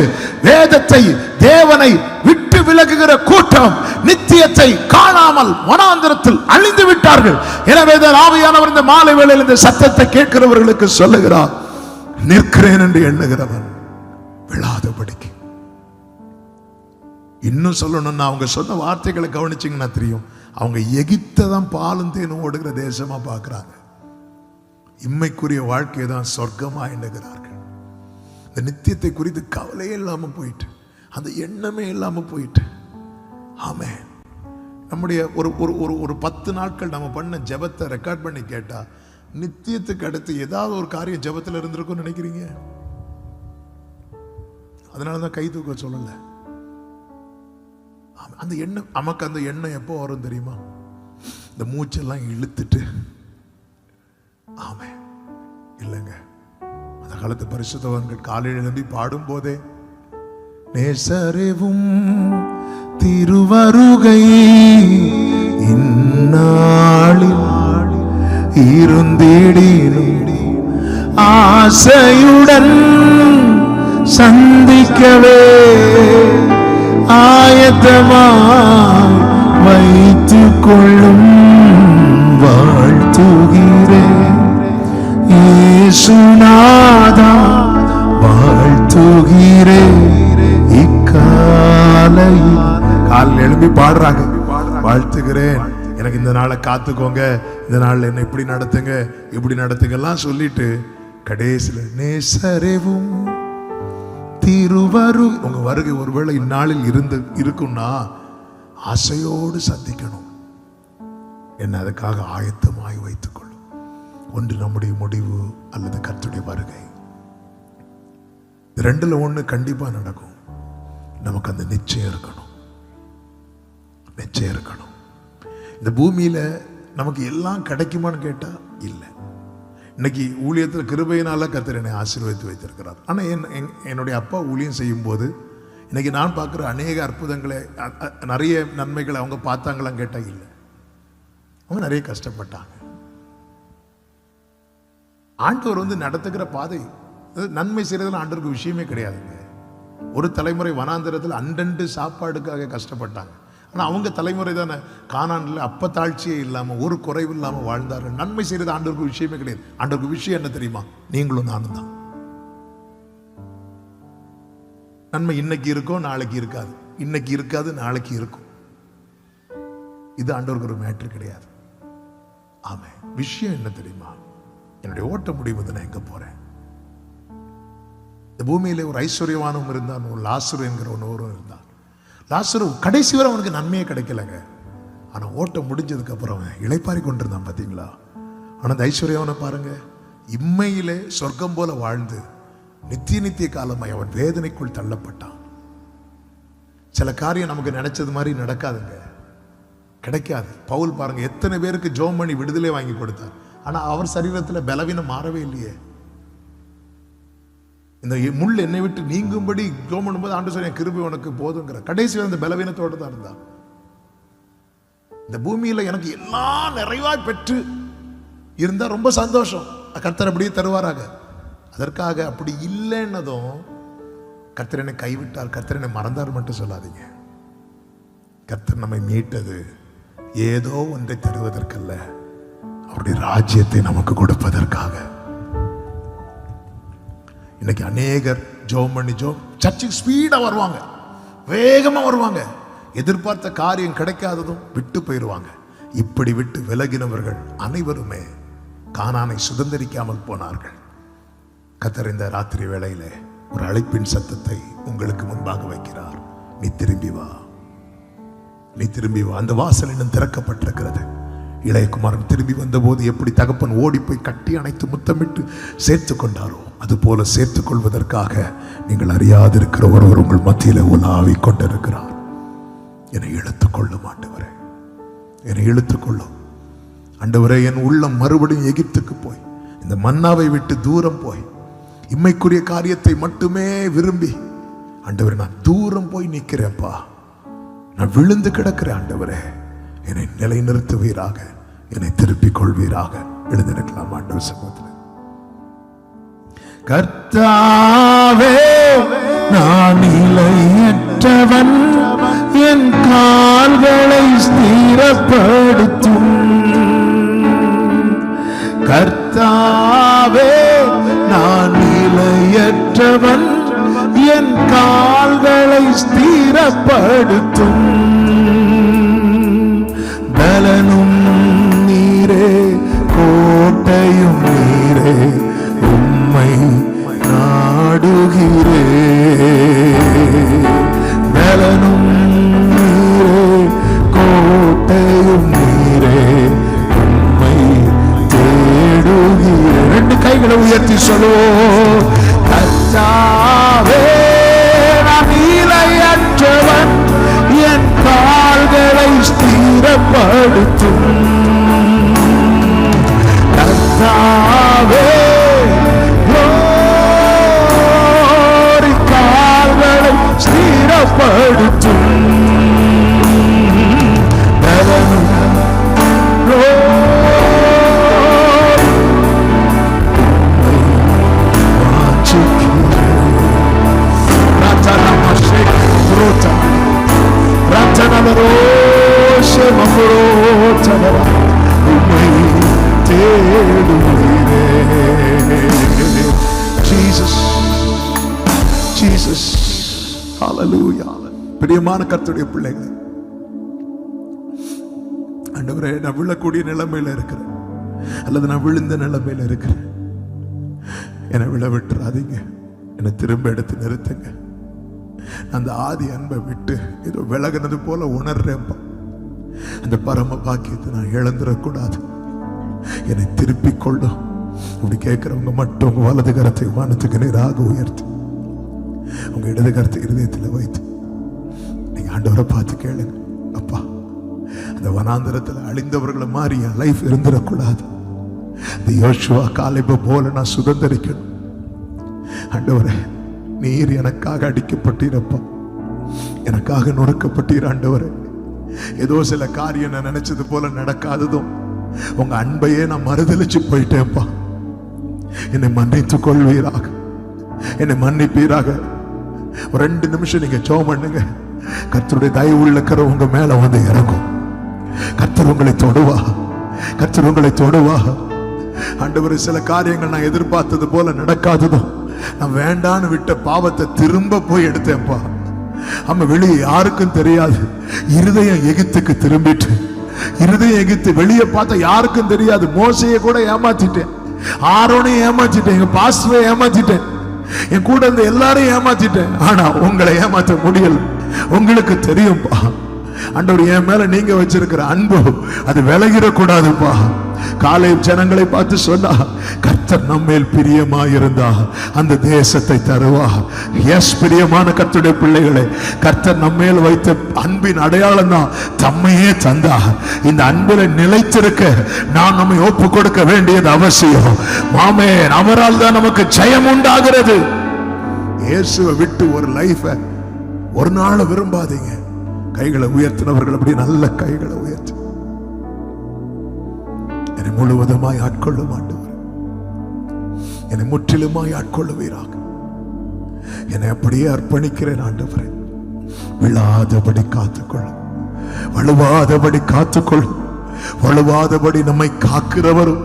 வேதத்தை தேவனை விட்டு விலகுகிற கூட்டம் நித்தியத்தை காணாமல் வனாந்திரத்தில் அழிந்து விட்டார்கள். எனவே ஆவியானவர் இந்த மாலை வேளையில் இந்த சத்தத்தை கேட்கிறவர்களுக்கு சொல்லுகிறார், நிற்கிறேன் என்று எண்ணுகிறவன் விழாதபடிக்கு. இன்னும் சொல்லணும்னா அவங்க சொன்ன வார்த்தைகளை கவனிச்சிங்கன்னா தெரியும், அவங்க எகிப்தை தான் பாலும் தேனும் ஓடுகிற தேசமா பார்க்கிறாங்க. இம்மைக்குரிய வாழ்க்கையை தான் சொர்க்கமா எண்ணுகிறார்கள். இந்த நித்தியத்தை குறித்து கவலையே இல்லாம போயிட்டு, அந்த எண்ணமே இல்லாம போயிட்டு. ஆமென். நம்முடைய ஒரு 10 நாட்கள் நம்ம பண்ண ஜெபத்தை ரெக்கார்ட் பண்ணி கேட்டா நித்தியத்துக்கு அடுத்து ஏதாவது ஒரு காரியம் ஜெபத்தில் இருந்திருக்கும்னு நினைக்கிறீங்க? அதனாலதான் கை தூக்க சொல்லல. அந்த எண்ணம் நமக்கு, அந்த எண்ணம் எப்போ வரும் தெரியுமா? இந்த மூச்செல்லாம் இழுத்துட்டு. ஆமே இல்லைங்க, அந்த காலத்து பரிசுத்தவான்கள் காலையில் எழும்பி பாடும் போதே நேசரேவும் திருவருகை இந்நாளில் இருந்திடினும் ஆசையுடன் சந்திக்கவே ஆயத்தமாய் வைத்துக் கொள்ளும் வாழ்த்துகிறேன் இயேசுநாதா, வாழ்த்துகிறேன். இக்காலையில் காலையில் எழுப்பி பாடுறாங்க, வாழ்த்துகிறேன், எனக்கு இந்த நாளை காத்துக்கோங்க, இந்த நாள் என்ன இப்படி நடத்துங்க, இப்படி நடத்துங்க எல்லாம் சொல்லிட்டு கடைசியில் நேசரேவும் திருவரு. உங்க வருகை ஒருவேளை இந்நாளில் இருக்கும்னா ஆசையோடு சந்திக்கணும். என்ன அதுக்காக ஆயத்தமாய் வைத்துக் கொள்ளும். ஒன்று நம்முடைய முடிவு அல்லது கர்த்தருடைய வருகை. ரெண்டுல ஒண்ணு கண்டிப்பா நடக்கும். நமக்கு அந்த நிச்சயம் இருக்கணும், நிச்சயம் இருக்கணும். இந்த பூமியில நமக்கு எல்லாம் கிடைக்குமான்னு கேட்டா இல்லை. இன்னைக்கு ஊழியத்தில் கிருபையினால கர்த்தர் என்னை ஆசீர்வதித்து வைத்திருக்கிறார். ஆனால் என்னுடைய அப்பா ஊழியம் செய்யும் போது இன்னைக்கு நான் பார்க்குற அநேக அற்புதங்களை, நிறைய நன்மைகளை அவங்க பார்த்தாங்களான்னு கேட்டால் இல்லை. அவங்க நிறைய கஷ்டப்பட்டாங்க. ஆண்டவர் நடத்துகிற பாதை, நன்மை செய்யறதுல ஆண்டவருக்கு விஷயமே கிடையாதுங்க. ஒரு தலைமுறை வனாந்திரத்தில் அண்டண்டு சாப்பாடுக்காக கஷ்டப்பட்டாங்க. ஆனால் அவங்க தலைமுறை தானே கானானில் அப்ப தாழ்ச்சியே இல்லாமல் ஒரு குறைவு இல்லாமல் வாழ்ந்தார்கள். நன்மை செய்யறது ஆண்டவருக்கு விஷயமே கிடையாது. ஆண்டவருக்கு விஷயம் என்ன தெரியுமா? நீங்களும் நானும் தான். நன்மை இன்னைக்கு இருக்கும், நாளைக்கு இருக்காது, இன்னைக்கு இருக்காது, நாளைக்கு இருக்கும். இது ஆண்டவருக்கு ஒரு மேட்ரு கிடையாது. ஆமே, விஷயம் என்ன தெரியுமா? என்னுடைய ஓட்ட முடிவு நான் எங்க போறேன். இந்த பூமியில ஒரு ஐஸ்வர்யவானும் இருந்தான், ஒரு லாசரு என்கிற ஒருவரும் இருந்தான். லாசரு கடைசி வரை அவனுக்கு நன்மையே கிடைக்கலங்க. ஆனா ஓட்டம் முடிஞ்சதுக்கு அப்புறம் இளைப்பாரி கொண்டிருந்தான், பாத்தீங்களா? ஆனா அந்த ஐஸ்வர்யவனை பாருங்க, இம்மையிலே சொர்க்கம் போல வாழ்ந்து நித்திய காலமாய் அவன் வேதனைக்குள் தள்ளப்பட்டான். சில காரியம் நமக்கு நினைச்சது மாதிரி நடக்காதுங்க, கிடைக்காது. பவுல் பாருங்க, எத்தனை பேருக்கு ஜோம் பண்ணி விடுதலை வாங்கி கொடுத்தார். ஆனா அவர் சரீரத்துல பலவீனம் மாறவே இல்லையே. இந்த முள் என்னை விட்டு நீங்கும்படி ஜோம் பண்ணும்போது ஆண்டு சொல்ல கிருபை உனக்கு போதுங்கிற கடைசி அந்த பலவீனத்தோடு தான் இருந்தார். இந்த பூமியில எனக்கு எல்லாம் நிறைவாய் பெற்று இருந்தா ரொம்ப சந்தோஷம், கர்த்தர் அப்படியே தருவாராக. அதற்காக அப்படி இல்லைன்னதும் கர்த்தர் என்னை கைவிட்டார், கர்த்தர் என்னை மறந்தார் மட்டும் சொல்லாதீங்க. கர்த்தர் நம்மை மீட்டது ஏதோ ஒன்றை தருவதற்கல்ல, அவருடைய ராஜ்யத்தை நமக்கு கொடுப்பதற்காக. இன்னைக்கு அநேகர் ஜோம் பண்ணி சர்ச்சுக்கு ஸ்பீடா வருவாங்க, வேகமா வருவாங்க, எதிர்பார்த்த காரியம் கிடைக்காததும் விட்டு போயிடுவாங்க. இப்படி விட்டு விலகினவர்கள் அனைவருமே கானானை சுதந்திரிக்காமல் போனார்கள். கர்த்தர் இந்த ராத்திரி வேளையில ஒரு அழைப்பின் சத்தத்தை உங்களுக்கு முன்பாக வைக்கிறார். நீ திரும்பி வா, நீ திரும்பி வா. அந்த வாசல் இன்னும் திறக்கப்பட்டிருக்கிறது. இளையகுமாரன் திரும்பி வந்தபோது எப்படி தகப்பன் ஓடி போய் கட்டி அணைத்து முத்தமிட்டு சேர்த்து கொண்டாரோ, அது போல சேர்த்துக் கொள்வதற்காக நீங்கள் அறியாதிருக்கிற ஒருவர் உங்கள் மத்தியில உலாவி கொண்டிருக்கிறார். என்னை இழுத்துக் கொள்ளும் ஆண்டவரே, என்னை இழுத்துக் கொள்ளும் ஆண்டவரே. என் உள்ளம் மறுபடியும் எகிப்துக்கு போய் இந்த மன்னாவை விட்டு தூரம் போய் இம்மைக்குரிய காரியத்தை மட்டுமே விரும்பி ஆண்டவரே நான் தூரம் போய் நிற்கிறேன்ப்பா, நான் விழுந்து கிடக்கிறேன் ஆண்டவரே, என்னை நிலைநிறுத்துவீராக, என்னை திருப்பிக் கொள்வீராக. எழுந்திருக்கலாம் ஆண்டவர் சமூகத்தில். கர்த்தாவே நான் நிலையற்றவன், என் கால்களை ஸ்திரப்படுத்தும். கர்த்தாவே நான் நிலையற்றவன், என் கால்களை ஸ்திரப்படுத்தும். பலனும் நீரே, கோட்டையும் நீரே, உம்மை நாடுகிறே. பலனும் நீரே, கோட்டையும் நீரே, உம்மை தேடுகிறே. ரெண்டு கைகளை உயர்த்தி சொல்லோ. கர்த்தாவே நான் நிலையற்றவன், என் கால்களை ஸ்திரப்படுத்தும். கர்த்தாவே கால்களை ஸ்திரப்படுத்தும். பிரியமான கர்த்தருடைய பிள்ளைகளை, ஆண்டவரே நான் விழக்கூடிய நிலைமையில இருக்கிறேன், அல்லது நான் விழுந்த நிலைமையில இருக்கிறேன். என்னை விழ விட்டுறாதீங்க, என்னை திரும்ப எடுத்து நிறுத்துங்க. அந்த ஆதி அன்பை விட்டு ஏதோ விலகினது போல உணர்றேன்ப்பா. அந்த பரம பாக்கியத்தை நான் இழந்துடக்கூடாது, என்னை திருப்பிக் கொள்ளும். அப்படி கேட்கிறவங்க மட்டும் உங்க வலது கரத்தை வானத்துக்கு நேராக உயர்த்தி உங்க இடது கரத்தை இருதயத்தில் வைத்து நீங்க ஆண்டவரை பார்த்து கேளுங்க. அப்பா, அந்த வனாந்தரத்தில் அழிந்தவர்களை மாறி என் லைஃப் இருந்துடக்கூடாது. இந்த யோசுவா காலேபை போல நான் சுதந்திரிக்கணும். ஆண்டவரே, நீர் எனக்காக அடிக்கப்பட்டீரப்பா, எனக்காக நொறுக்கப்பட்டீர். ஆண்டவரே, ஏதோ சில காரியம் நான் நினைச்சது போல நடக்காததும் உங்க அன்பையே நான் மறுதலிச்சு போயிட்டேன்ப்பா. என்னை மன்னித்துக் கொள்வீராக, என்னை மன்னிப்பீராக. 2 நிமிஷம் நீங்க ஜெபம் பண்ணுங்க. கர்த்தருடைய தயவு உள்ள கரை உங்க மேல வந்து இறங்கும். கர்த்தர் உங்களை தொடுவா, கர்த்தர் உங்களை தொடுவா. ஆண்டவரே, சில காரியங்கள் நான் எதிர்பார்த்தது போல நடக்காததும் நான் வேண்டான்னு விட்ட பாவத்தை திரும்ப போய் எடுத்தேன்ப்பா. ஆமா, வெளியே யாருக்கும் தெரியாது. இருதயம் எகிப்துக்கு திரும்பிட்டு, இருதயம் எகிப்து வெளியே பார்த்தா யாருக்கும் தெரியாது. மோசையை கூட ஏமாத்திட்டேன், ஆரோனையும் ஏமாத்திட்டேன், எங்க பாஸ்டரை ஏமாத்திட்டேன், என் கூட இருந்த எல்லாரையும் ஏமாத்திட்டேன். ஆனா உங்களை ஏமாற்ற முடியல. உங்களுக்கு தெரியும்பா, ஆண்டவர் என் மேல நீங்க வச்சிருக்கிற அன்பு அது விலகிடக்கூடாதுப்பா. காலை ஜனங்களை பார்த்து சொன்னா, கர்த்தர் நம்மேல் பிரியமா இருந்தா அந்த தேசத்தை தருவா. எஸ், பிரியமான கர்த்தருடைய பிள்ளைகளை, கர்த்தர் நம்மேல் வைத்த அன்பின் அடையாளம் தான் தம்மையே தந்தா. இந்த அன்பில் நிலைத்திருக்க நாம் நம்மை ஒப்பு கொடுக்க வேண்டியது அவசியம். மாமே, அவரால் தான் நமக்கு ஜெயம் உண்டாகிறது. இயேசுவை விட்டு ஒரு லைஃப ஒரு நாள் விரும்பாதீங்க. கைகளை உயர்த்தினவர்கள் அப்படி நல்ல கைகளை உயர்த்தி என்னை முழுவதுமாய் ஆட்கொள்ளும் ஆண்டவர், என்னை முற்றிலுமாய் ஆட்கொள்ளுவீராக. என்னை அப்படியே அர்ப்பணிக்கிறேன் ஆண்டவரே. விழாதபடி காத்துக்கொள்ளும், வலுவாதபடி காத்துக்கொள்ளும். வலுவாதபடி நம்மை காக்கிறவரும்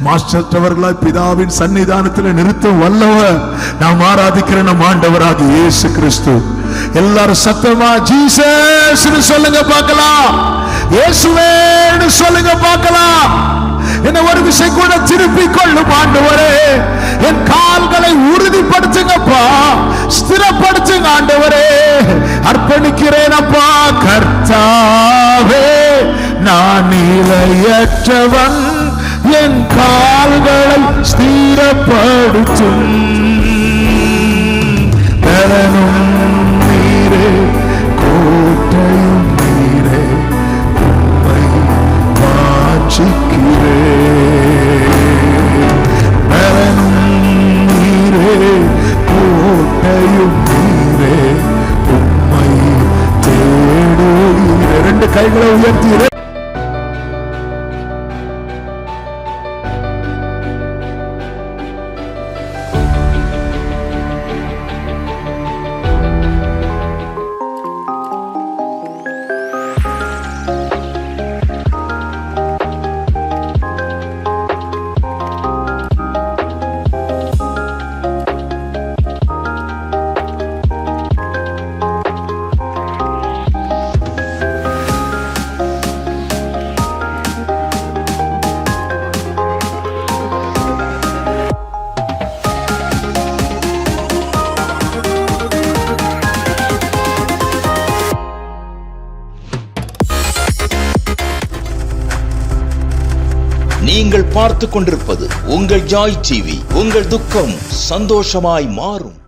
மாற்றவர்களாய் பிதாவின் சன்னிதானத்தில் நிறுத்தும் வல்லவர் நாம் ஆராதிக்கிற நம் ஆண்டவராக இயேசு கிறிஸ்து. எல்லாரும் சத்தமா ஜீசஸ் சொல்லுங்க பார்க்கலாம், இயேசுவேன்னு சொல்லுங்க பார்க்கலாம். என்ன ஒரு விஷயம் கூட திருப்பிக் கொள்ளும் ஆண்டவரே, என் கால்களை உறுதிப்படுத்துங்கப்பா, ஸ்திரப்படுத்துங்க ஆண்டவரே. அர்ப்பணிக்கிறேன் அப்பா. கர்த்தாவே நான் நிலையற்றவன், என் கால்களை ஸ்திரப்படுத்தும். பலனும் நீரே, கோட்டையும் நீரே, உம்மை வாஞ்சிக்கிறேன். பலனும் நீரே, கோட்டையும் நீரே, உம்மை தேடுகிறேன். ரெண்டு கைகளை உயர்த்தி நீங்கள் பார்த்து கொண்டிருப்பது உங்கள் ஜாய் டிவி. உங்கள் துக்கம் சந்தோஷமாய் மாறும்.